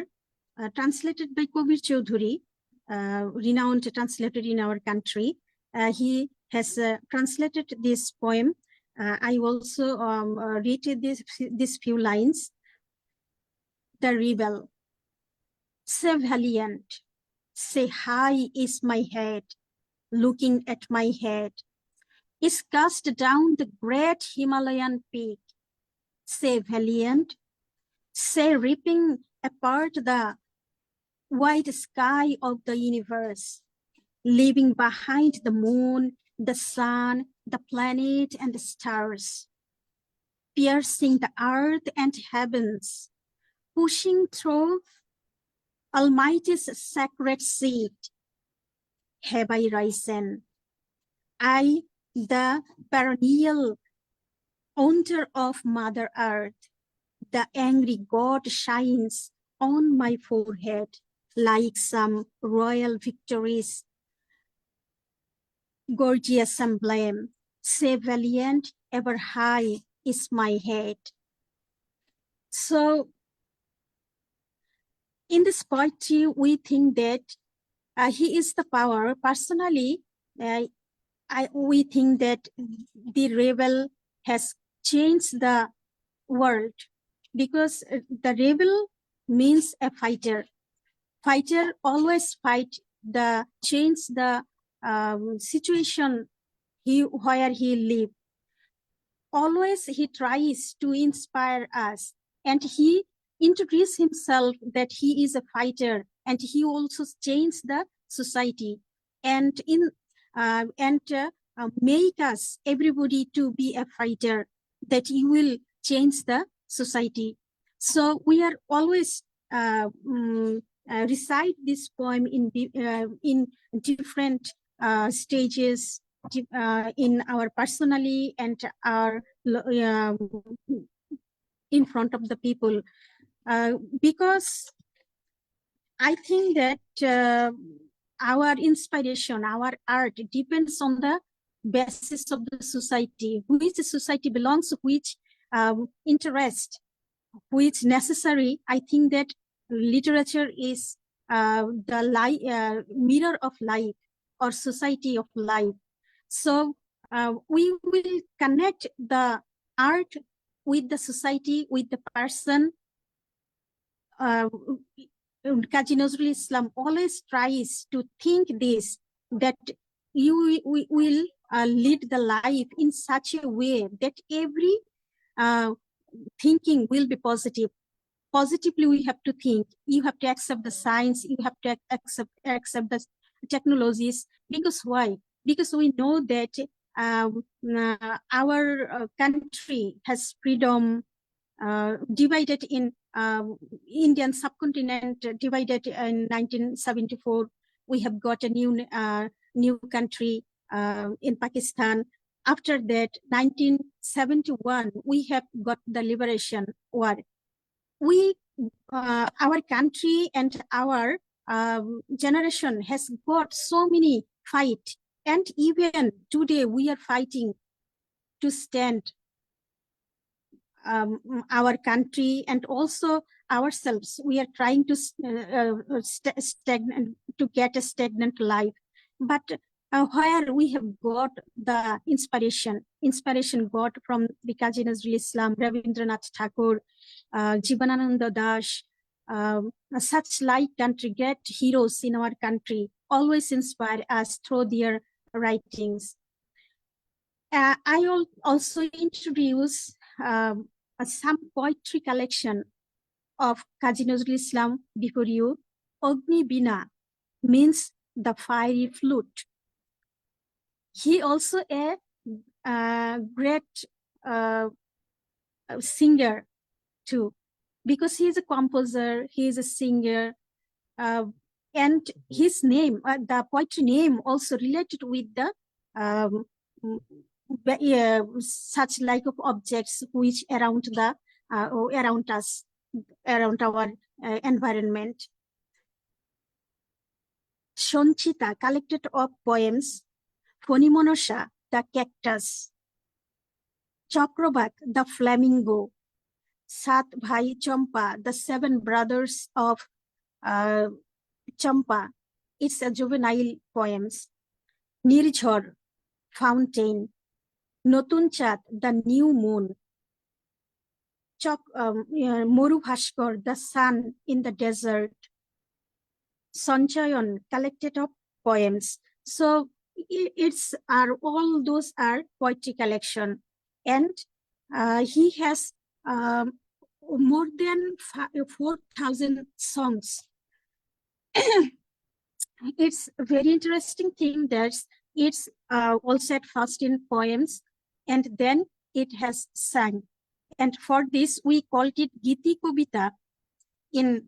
translated by Kabir Chaudhuri, renowned translator in our country. He has translated this poem. I also read these few lines. The rebel, say valiant, say high is my head, looking at my head, is cast down the great Himalayan peak. Say valiant, say ripping apart the wide sky of the universe, leaving behind the moon, the sun, the planet and the stars, piercing the earth and heavens, pushing through Almighty's sacred seat. Have I risen? I, the perennial owner of Mother Earth, the angry God shines on my forehead like some royal victories, gorgeous emblem. Say valiant, ever high is my head. So in this poetry, we think that he is the power. Personally, we think that the rebel has changed the world because the rebel means a fighter. Fighter always fight change the situation where he live. Always he tries to inspire us, and he introduced himself that he is a fighter, and he also changed the society and make us everybody to be a fighter, that he will change the society. So we are always recite this poem in different stages in our personally and our in front of the people, because I think that our inspiration, our art depends on the basis of the society, which society belongs, which interest which necessary. I think that literature is the mirror of life or society of life. So we will connect the art with the society, with the person. Kazi Nazrul Islam always tries to think this, that we will lead the life in such a way that every thinking will be positive. Positively, we have to think. You have to accept the science. You have to accept the technologies. Because why? Because we know that our country has freedom, divided in Indian subcontinent, divided in 1974. We have got a new country in Pakistan. After that, 1971, we have got the liberation war. Our country and our generation has got so many fight, and even today we are fighting to stand our country and also ourselves. We are trying to get a stagnant life, but where we have got the inspiration got from the Kazi Nazrul Islam, Rabindranath Tagore, Jibanananda Das, such like country, great heroes in our country always inspire us through their writings. I will also introduce some poetry collection of Kazi Nazrul Islam before you. Agni Bina means the fiery flute. He also a great singer too, because he is a composer, he is a singer, and his name, the poetry name, also related with the such like of objects which around the around us, around our environment. Sanchita, collected of poems. Phonimonosha, the cactus. Chakrabat, the flamingo. Sat Bhai Champa, the 7 brothers of Champa. It's a juvenile poems. Nirjhor, fountain. Notun Chat, the new moon. Moru Bhaskar, the sun in the desert. Sanchayan, collected of poems. So it's all those are poetry collection, and he has more than 4,000 songs. It's a very interesting thing that it's all set first in poems, and then it has sang. And for this, we called it Giti Kobita. In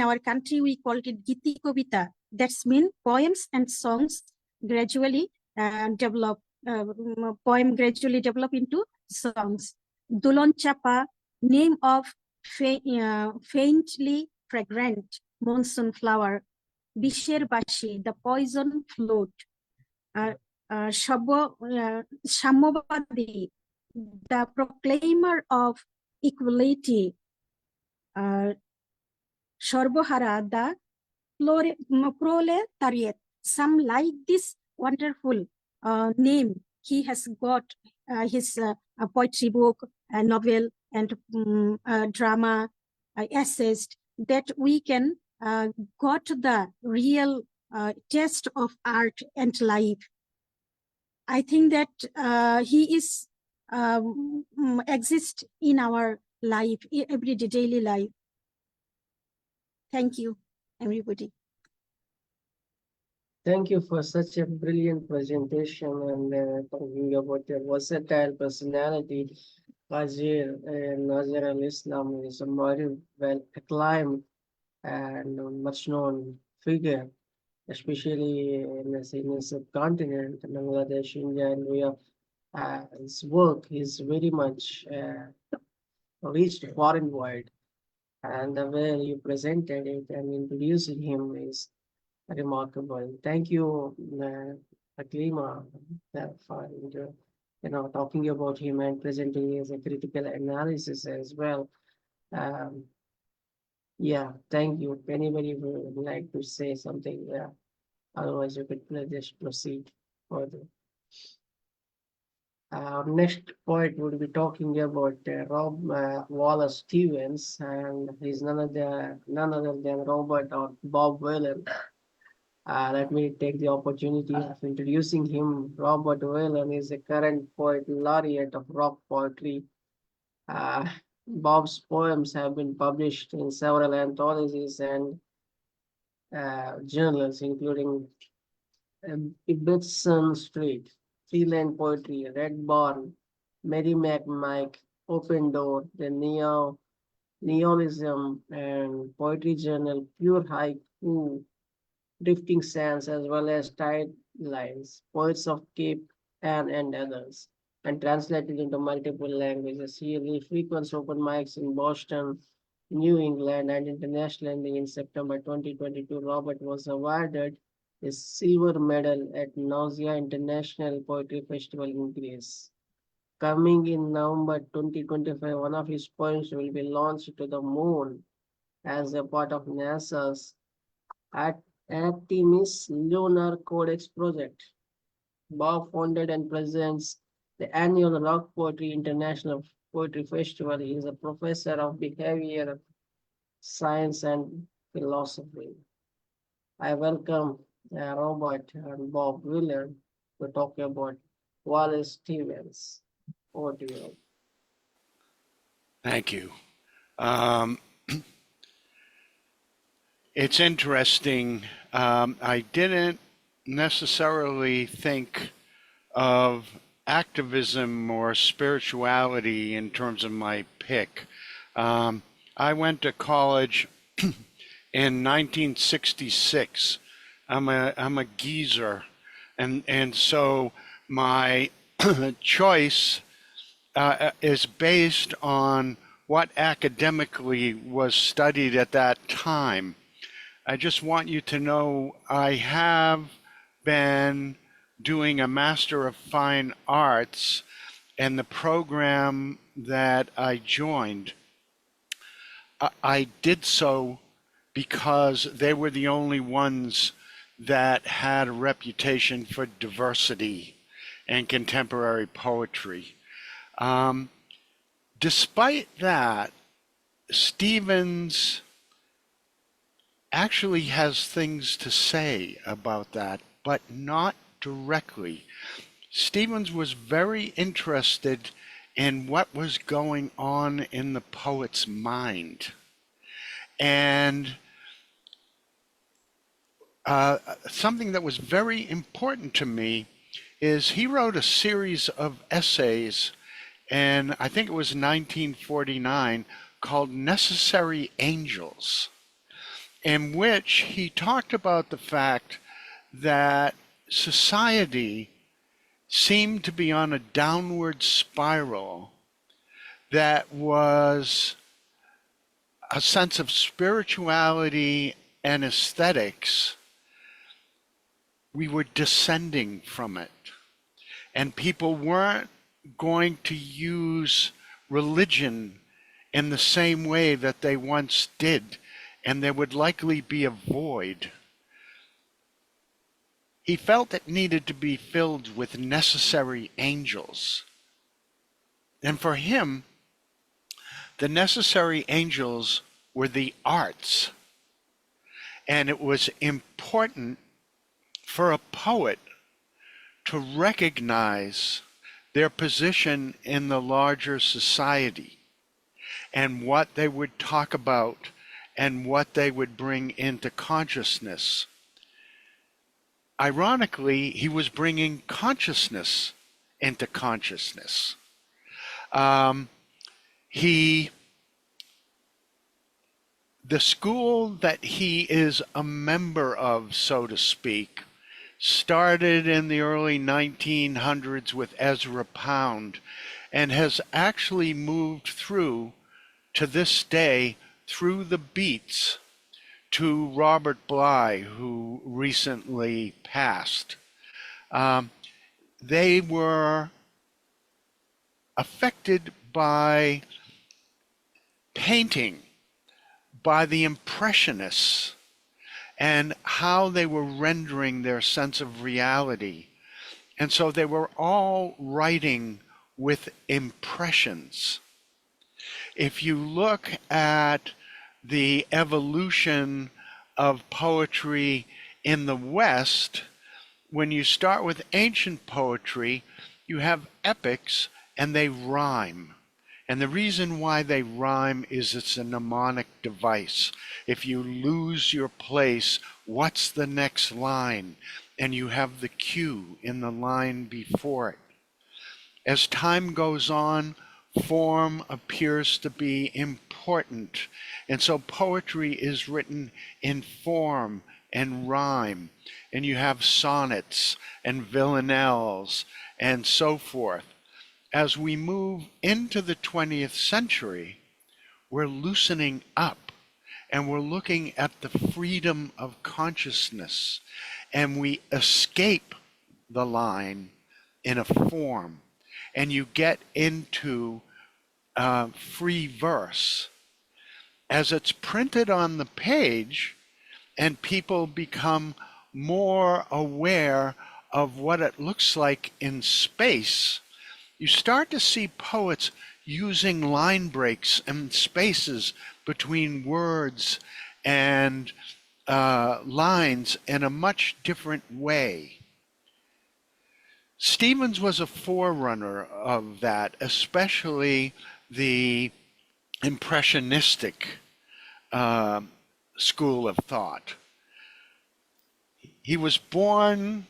our country, we called it Giti Kobita. That's mean poems and songs gradually develop. Poem gradually develop into songs. Dulon Chapa, name of faintly fragrant monsoon flower. Bisher Bashi, the poison flute. Shamobadi, the proclaimer of equality. Shorbohara, the proletariat. Some like this wonderful name. He has got his poetry book, novel, and drama, essays, that we can got the real taste of art and life. I think that he is exist in our life, everyday daily life. Thank you, everybody. Thank you for such a brilliant presentation and talking about your versatile personality. Kazi Nazrul Islam is a very well acclaimed and much known figure, especially in the subcontinent, Bangladesh, India, and his work is very much reached far and wide. And the way you presented it and introducing him is remarkable. Thank you, Aklima, for your talking about him and presenting as a critical analysis as well. Um, yeah, thank you. If anybody would like to say something, yeah. Otherwise, you could just proceed further. Next poet would be talking about Rob Wallace Stevens, and he's none other than Robert or Bob Whelan. Let me take the opportunity of introducing him. Robert Whelan is a current poet laureate of rock poetry. Uh, Bob's poems have been published in several anthologies and journals, including Ibbotson Street, Freeland Poetry, Red Barn, Merrimack Mike, Open Door, the Neologism, and Poetry Journal, Pure Haiku, Drifting Sands, as well as Tide Lines, Poets of Cape Ann, and others, and translated into multiple languages. He frequents open mics in Boston, New England, and internationally. In September 2022, Robert was awarded a silver medal at Nausea International Poetry Festival in Greece. Coming in November 2025, one of his poems will be launched to the moon as a part of NASA's Artemis Lunar Codex project. Bob founded and presents the annual Rock Poetry International Poetry Festival. He is a professor of behavior science and philosophy. I welcome Robert and Bob Whelan to talk about Wallace Stevens. Over to you. Thank you. Um, it's interesting. I didn't necessarily think of activism or spirituality in terms of my pick. I went to college in 1966. I'm a geezer, and so my choice is based on what academically was studied at that time. I just want you to know I have been doing a Master of Fine Arts, and the program that I joined, I did so because they were the only ones that had a reputation for diversity and contemporary poetry. Despite that, Stevens actually has things to say about that, but not directly. Stevens was very interested in what was going on in the poet's mind. And something that was very important to me is he wrote a series of essays, and I think it was 1949, called Necessary Angels, in which he talked about the fact that society seemed to be on a downward spiral that was a sense of spirituality and aesthetics. We were descending from it, and people weren't going to use religion in the same way that they once did, and there would likely be a void. He felt it needed to be filled with necessary angels. And for him, the necessary angels were the arts. And it was important for a poet to recognize their position in the larger society and what they would talk about and what they would bring into consciousness. Ironically, he was bringing consciousness into consciousness. The school that he is a member of, so to speak, started in the early 1900s with Ezra Pound and has actually moved through, to this day, through the beats to Robert Bly, who recently passed. They were affected by painting, by the Impressionists, and how they were rendering their sense of reality. And so they were all writing with impressions. If you look at the evolution of poetry in the West, when you start with ancient poetry, you have epics and they rhyme. And the reason why they rhyme is it's a mnemonic device. If you lose your place, what's the next line? And you have the cue in the line before it. As time goes on, form appears to be important. And so poetry is written in form and rhyme. And you have sonnets and villanelles and so forth. As we move into the 20th century, we're loosening up and we're looking at the freedom of consciousness, and we escape the line in a form, and you get into free verse. As it's printed on the page and people become more aware of what it looks like in space, you start to see poets using line breaks and spaces between words and lines in a much different way. Stevens was a forerunner of that, especially the impressionistic school of thought. He was born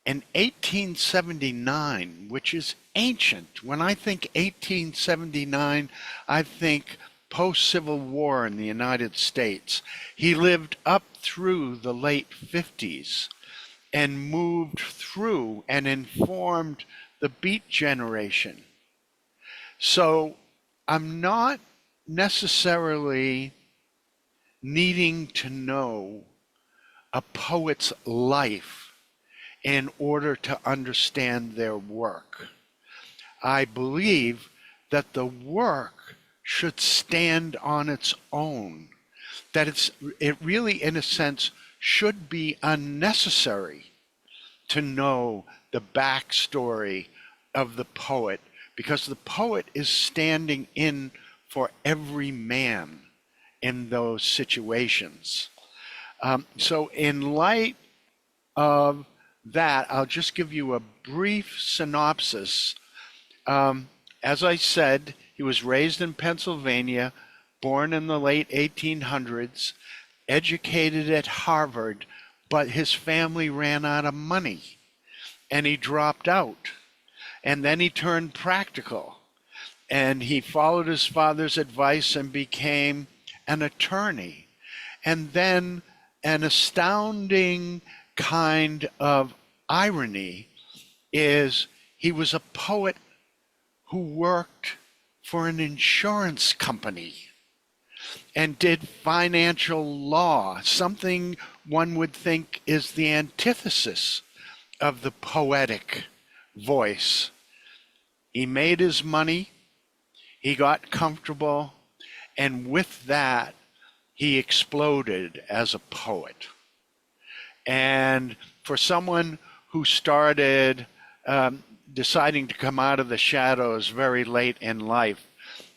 in 1879, which is ancient. When I think 1879, I think post-Civil War in the United States. He lived up through the late 50s and moved through and informed the Beat generation. So I'm not necessarily needing to know a poet's life in order to understand their work. I believe that the work should stand on its own, that it really, in a sense, should be unnecessary to know the backstory of the poet, because the poet is standing in for every man in those situations. So in light of that, I'll just give you a brief synopsis. As I said, he was raised in Pennsylvania, born in the late 1800s, educated at Harvard, but his family ran out of money and he dropped out. And then he turned practical and he followed his father's advice and became an attorney. And then an astounding kind of irony is he was a poet who worked for an insurance company and did financial law, something one would think is the antithesis of the poetic voice. He made his money, he got comfortable, and with that, he exploded as a poet. And for someone who started deciding to come out of the shadows very late in life,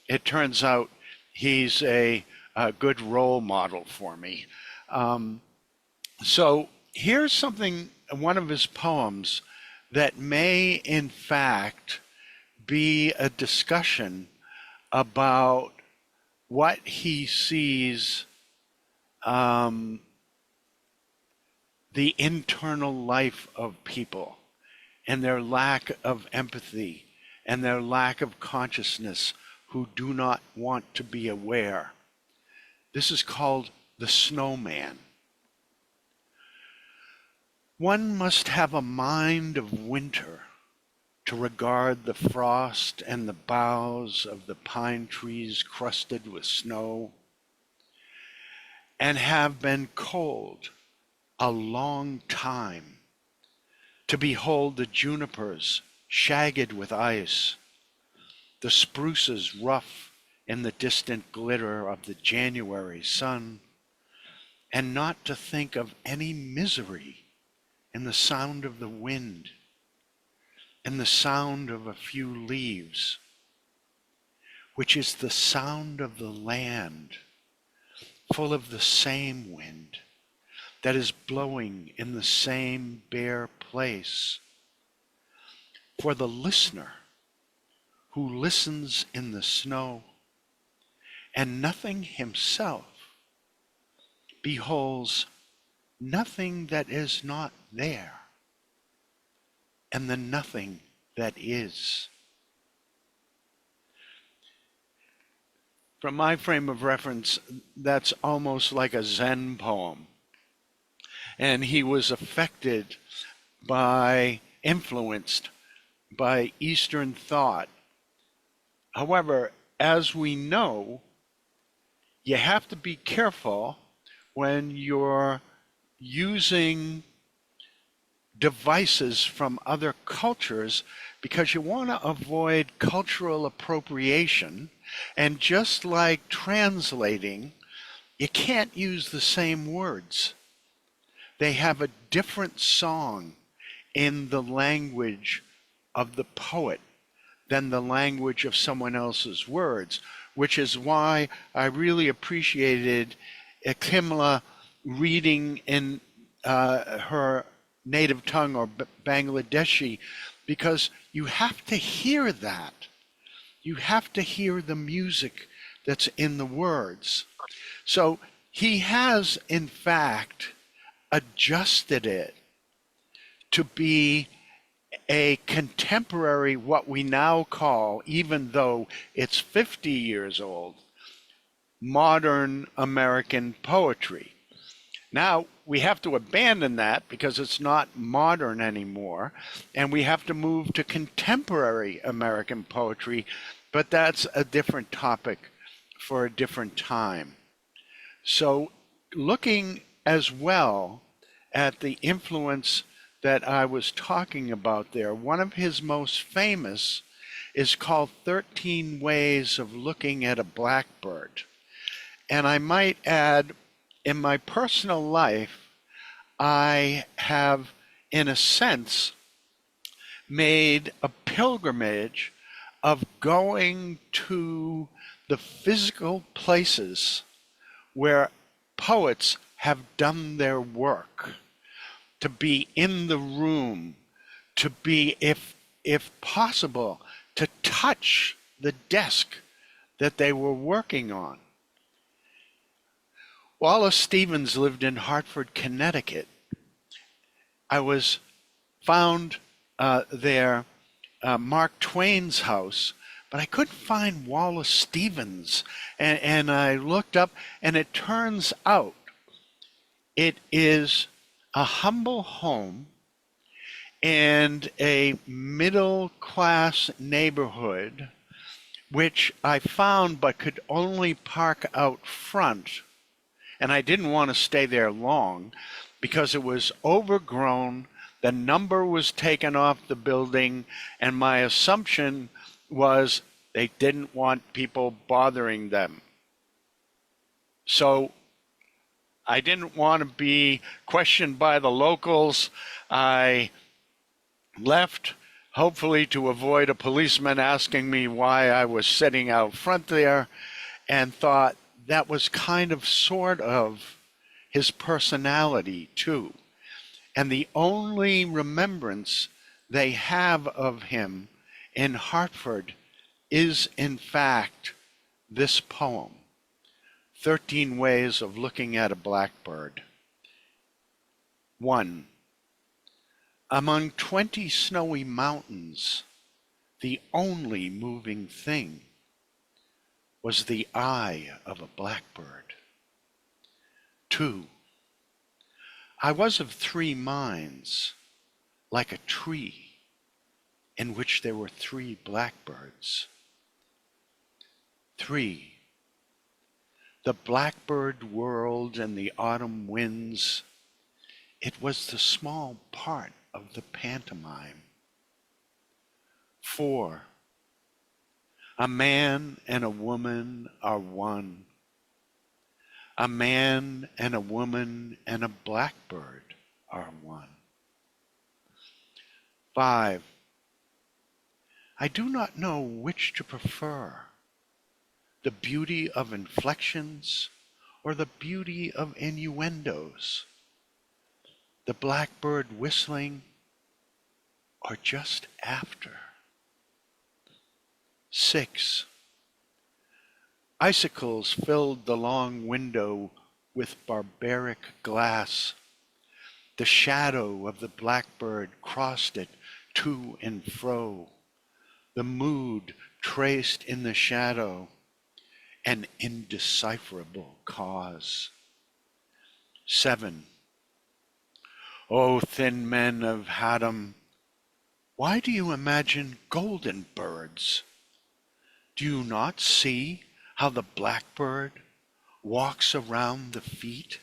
it turns out he's a good role model for me. So here's something, one of his poems that may in fact be a discussion about what he sees the internal life of people and their lack of empathy and their lack of consciousness, who do not want to be aware. This is called the snowman. One must have a mind of winter to regard the frost and the boughs of the pine trees crusted with snow, and have been cold a long time, to behold the junipers shagged with ice, the spruces rough in the distant glitter of the January sun, and not to think of any misery in the sound of the wind, in the sound of a few leaves, which is the sound of the land, full of the same wind that is blowing in the same bare place. For the listener who listens in the snow and nothing himself beholds nothing that is not there, and the nothing that is. From my frame of reference, that's almost like a Zen poem. And he was affected by, influenced by Eastern thought. However, as we know, you have to be careful when you're using devices from other cultures, because you want to avoid cultural appropriation. And just like translating, you can't use the same words. They have a different song in the language of the poet than the language of someone else's words, which is why I really appreciated Aklima reading in her native tongue, or Bangladeshi, because you have to hear that. You have to hear the music that's in the words. So he has, in fact, adjusted it to be a contemporary, what we now call, even though it's 50 years old, modern American poetry. Now, we have to abandon that because it's not modern anymore, and we have to move to contemporary American poetry, but that's a different topic for a different time. So, looking as well at the influence that I was talking about there, one of his most famous is called 13 Ways of Looking at a Blackbird. And I might add, in my personal life, I have, in a sense, made a pilgrimage of going to the physical places where poets have done their work, to be in the room, to be, if possible, to touch the desk that they were working on. Wallace Stevens lived in Hartford, Connecticut. I was found there, Mark Twain's house, but I couldn't find Wallace Stevens. And I looked up, and it turns out it is a humble home in a middle-class neighborhood, which I found but could only park out front. And I didn't want to stay there long because it was overgrown. The number was taken off the building, and my assumption was they didn't want people bothering them. So I didn't want to be questioned by the locals. I left, hopefully to avoid a policeman asking me why I was sitting out front there, and thought that was kind of sort of his personality too. And the only remembrance they have of him in Hartford is, in fact, this poem, 13 Ways of Looking at a Blackbird. 1. Among 20 snowy mountains, the only moving thing was the eye of a blackbird. 2. I was of 3 minds, like a tree in which there were 3 blackbirds. 3. The blackbird world and the autumn winds, it was the small part of the pantomime. 4. A man and a woman are one. A man and a woman and a blackbird are one. 5. I do not know which to prefer, the beauty of inflections or the beauty of innuendos, the blackbird whistling or just after. 6. Icicles filled the long window with barbaric glass. The shadow of the blackbird crossed it to and fro. The mood traced in the shadow, an indecipherable cause. 7. O thin men of Haddam, why do you imagine golden birds? Do you not see how the blackbird walks around the feet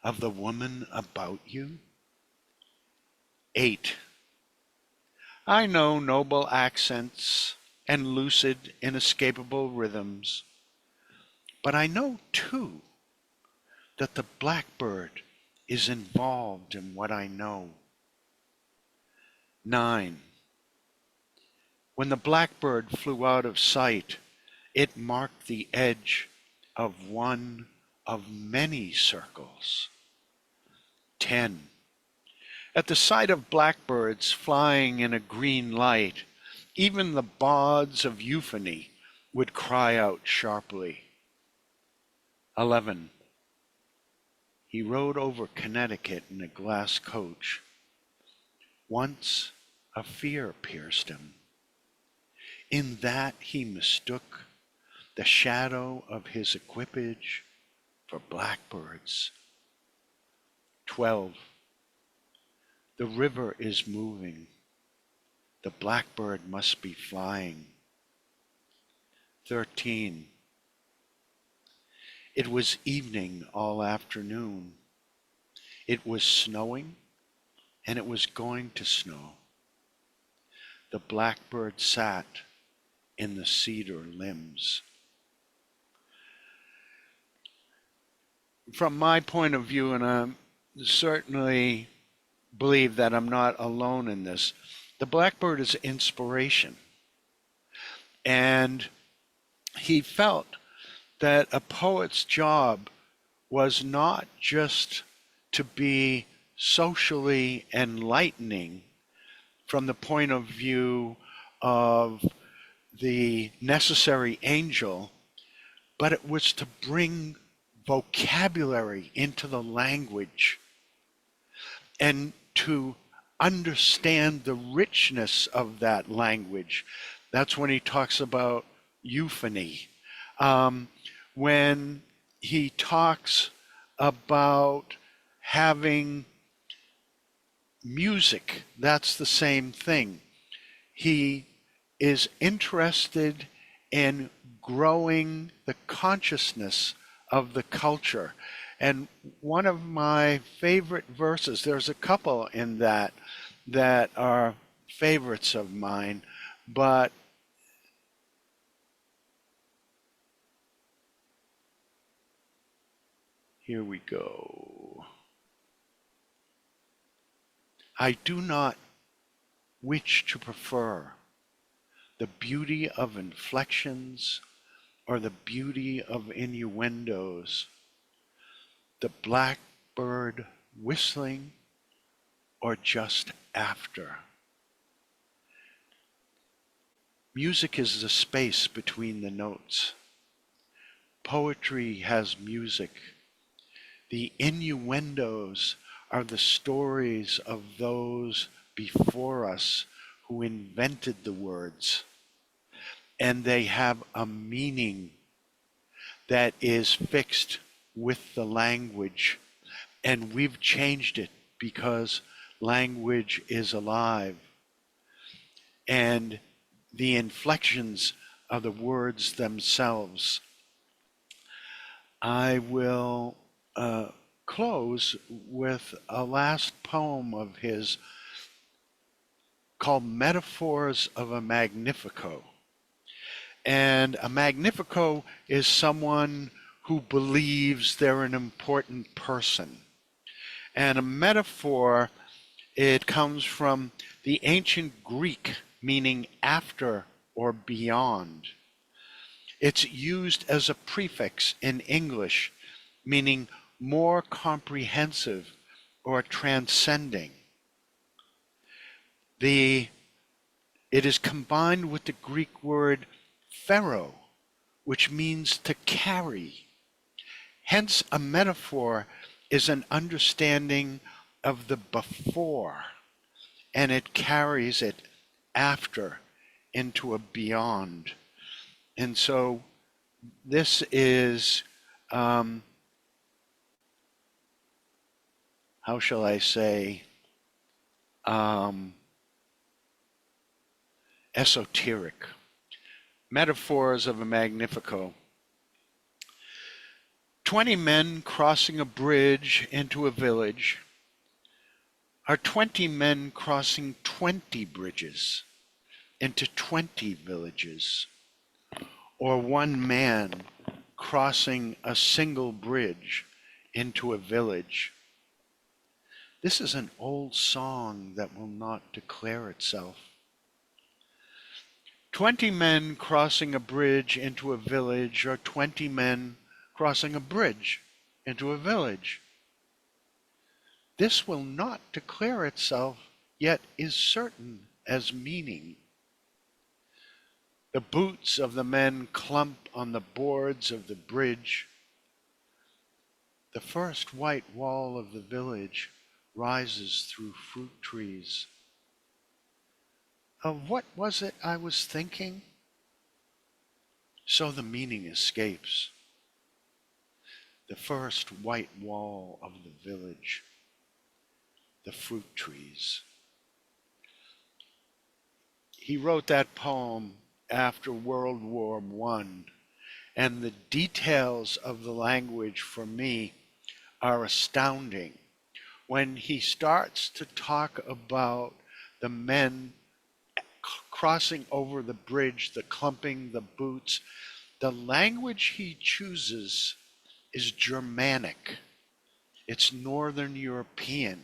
of the woman about you? 8. I know noble accents and lucid, inescapable rhythms, but I know too that the blackbird is involved in what I know. 9. When the blackbird flew out of sight, it marked the edge of one of many circles. 10. At the sight of blackbirds flying in a green light, even the bawds of euphony would cry out sharply. 11. He rode over Connecticut in a glass coach. Once a fear pierced him. In that he mistook the shadow of his equipage for blackbirds. 12. The river is moving. The blackbird must be flying. 13. It was evening all afternoon. It was snowing, and it was going to snow. The blackbird sat in the cedar limbs. From my point of view, and I certainly believe that I'm not alone in this, the blackbird is inspiration. And he felt that a poet's job was not just to be socially enlightening from the point of view of the necessary angel, but it was to bring vocabulary into the language and to understand the richness of that language. That's when he talks about euphony. When he talks about having music, that's the same thing. He is interested in growing the consciousness of the culture. And one of my favorite verses, there's a couple in that are favorites of mine, but here we go. I do not which to prefer, the beauty of inflections or the beauty of innuendos, the blackbird whistling or just after. Music is the space between the notes. Poetry has music. The innuendos are the stories of those before us who invented the words. And they have a meaning that is fixed with the language. And we've changed it because language is alive. And the inflections of the words themselves. I will close with a last poem of his called Metaphors of a Magnifico. And a magnifico is someone who believes they're an important person. And a metaphor, it comes from the ancient Greek, meaning after or beyond. It's used as a prefix in English, meaning more comprehensive or transcending. It is combined with the Greek word phero, which means to carry. Hence, a metaphor is an understanding of the before, and it carries it after into a beyond. And so this is, how shall I say, esoteric. Metaphors of a Magnifico. 20 men crossing a bridge into a village are 20 men crossing 20 bridges into 20 villages, or one man crossing a single bridge into a village. This is an old song that will not declare itself. 20 men crossing a bridge into a village, or 20 men crossing a bridge into a village. This will not declare itself, yet is certain as meaning. The boots of the men clump on the boards of the bridge. The first white wall of the village rises through fruit trees. Of what was it I was thinking? So the meaning escapes. The first white wall of the village, the fruit trees. He wrote that poem after World War I, and the details of the language for me are astounding. When he starts to talk about the men crossing over the bridge, the clumping, the boots, the language he chooses is Germanic. It's Northern European.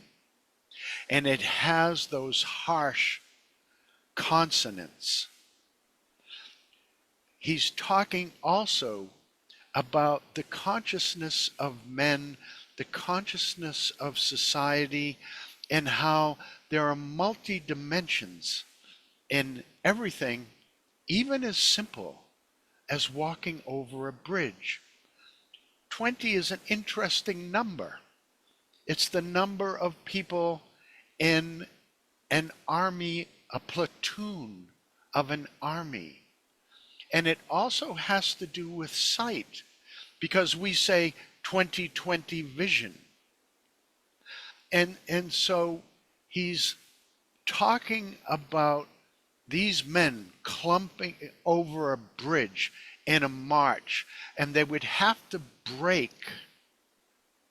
And it has those harsh consonants. He's talking also about the consciousness of men, the consciousness of society, and how there are multi-dimensions in everything, even as simple as walking over a bridge. 20 is an interesting number. It's the number of people in an army, a platoon of an army. And it also has to do with sight, because we say 20/20 vision. And so he's talking about these men clumping over a bridge in a march, and they would have to break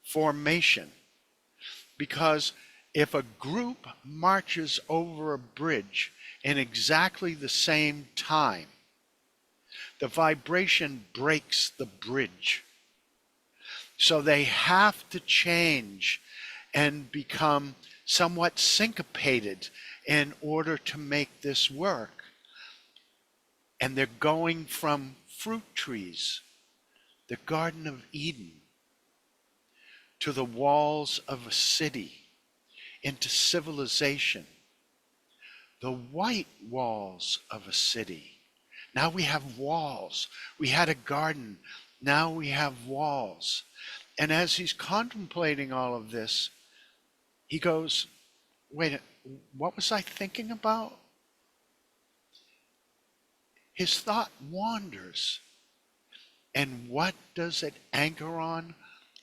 formation, because if a group marches over a bridge in exactly the same time, the vibration breaks the bridge. So they have to change and become somewhat syncopated in order to make this work. And they're going from fruit trees, the Garden of Eden, to the walls of a city, into civilization, the white walls of a city. Now we have walls. We had a garden. Now we have walls. And as he's contemplating all of this, he goes, wait, what was I thinking about? His thought wanders. And what does it anchor on?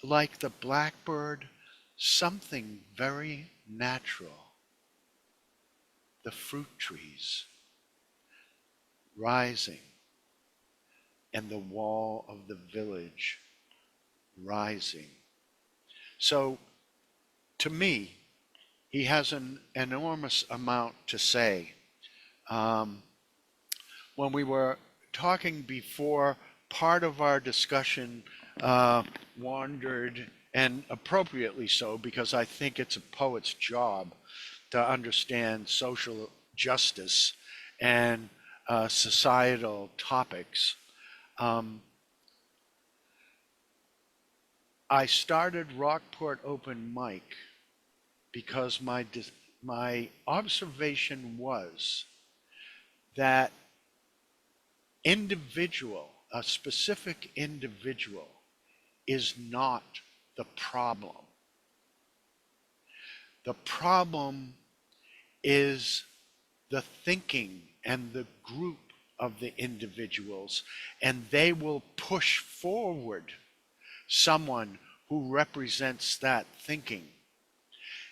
Like the blackbird, something very natural. The fruit trees rising, and the wall of the village rising. So, to me, he has an enormous amount to say. When we were talking before, part of our discussion wandered, and appropriately so, because I think it's a poet's job to understand social justice and societal topics. I started Rockport Open Mic because my observation was that a specific individual is not the problem. The problem is the thinking and the group of the individuals, and they will push forward someone who represents that thinking.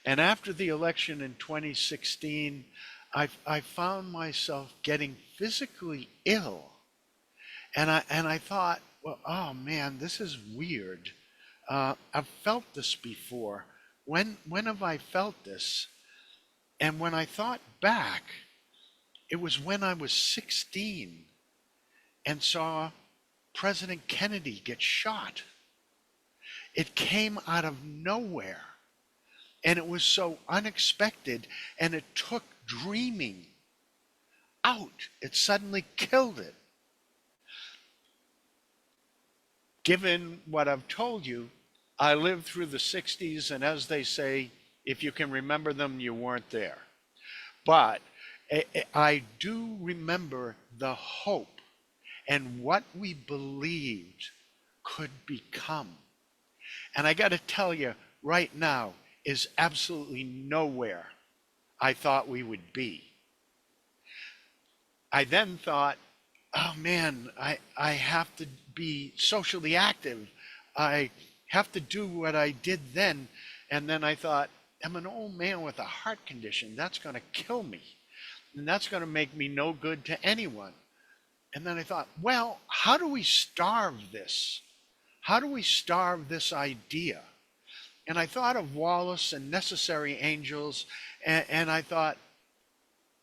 And after the election in 2016, I found myself getting physically ill. And I thought, well, oh man, this is weird. I've felt this before. When have I felt this? And when I thought back, it was when I was 16 and saw President Kennedy get shot. It came out of nowhere. And it was so unexpected, and it took dreaming out. It suddenly killed it. Given what I've told you, I lived through the 60s, and as they say, if you can remember them, you weren't there. But I do remember the hope and what we believed could become. And I got to tell you, right now is absolutely nowhere I thought we would be. I then thought, oh man, I have to be socially active. I have to do what I did then. And then I thought, I'm an old man with a heart condition. That's going to kill me. And that's going to make me no good to anyone. And then I thought, well, how do we starve this? How do we starve this idea? And I thought of Wallace and Necessary Angels, and I thought,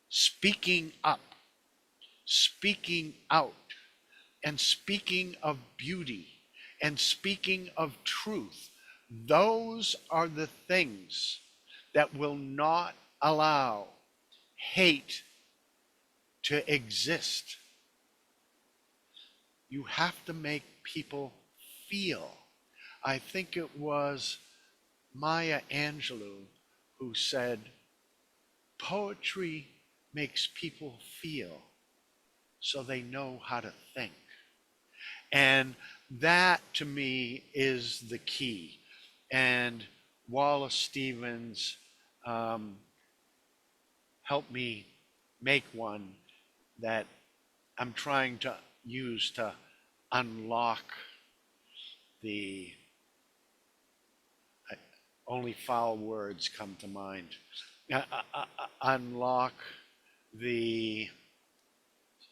speaking up, speaking out, and speaking of beauty, and speaking of truth, those are the things that will not allow hate to exist. You have to make people feel. I think it was Maya Angelou who said, poetry makes people feel so they know how to think. And that to me is the key. And Wallace Stevens helped me make one that I'm trying to use to unlock the only foul words come to mind. Unlock the,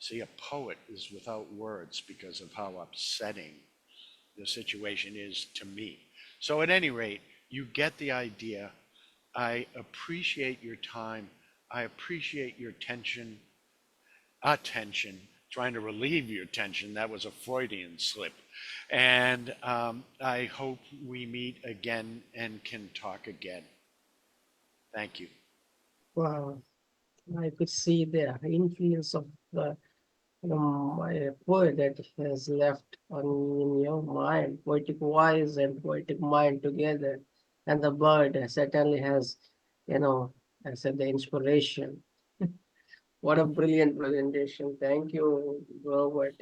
see, a poet is without words because of how upsetting the situation is to me. So at any rate, you get the idea. I appreciate your time. I appreciate your attention, trying to relieve your tension. That was a Freudian slip. And I hope we meet again and can talk again. Thank you. Wow, I could see the influence of the my poet that has left on in your mind, poetic voice and poetic mind together, and the bird certainly has, I said the inspiration. What a brilliant presentation! Thank you, Robert.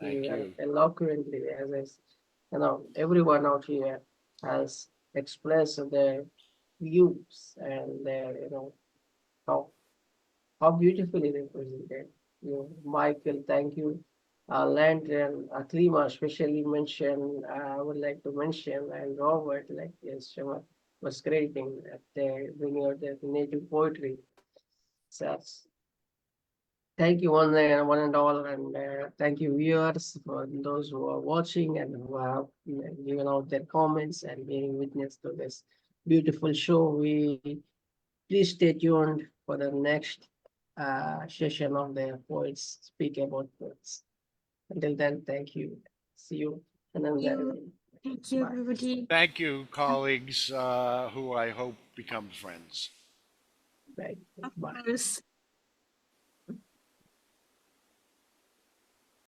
Thank You are you. eloquently, as everyone out here has expressed their views and their, how beautifully they presented. Michael, thank you. Land and Aklima especially mentioned, I would like to mention, and Robert, like, yes, Shema was creating that they bring out their native poetry. So, thank you one and all, and thank you viewers for those who are watching and who have given out their comments and being witness to this beautiful show. Please stay tuned for the next session of the poets speak about poets. Until then, thank you. See you another. Thank you, Bye. everybody. Thank you, colleagues, who I hope become friends. Bye. Of Bye. course.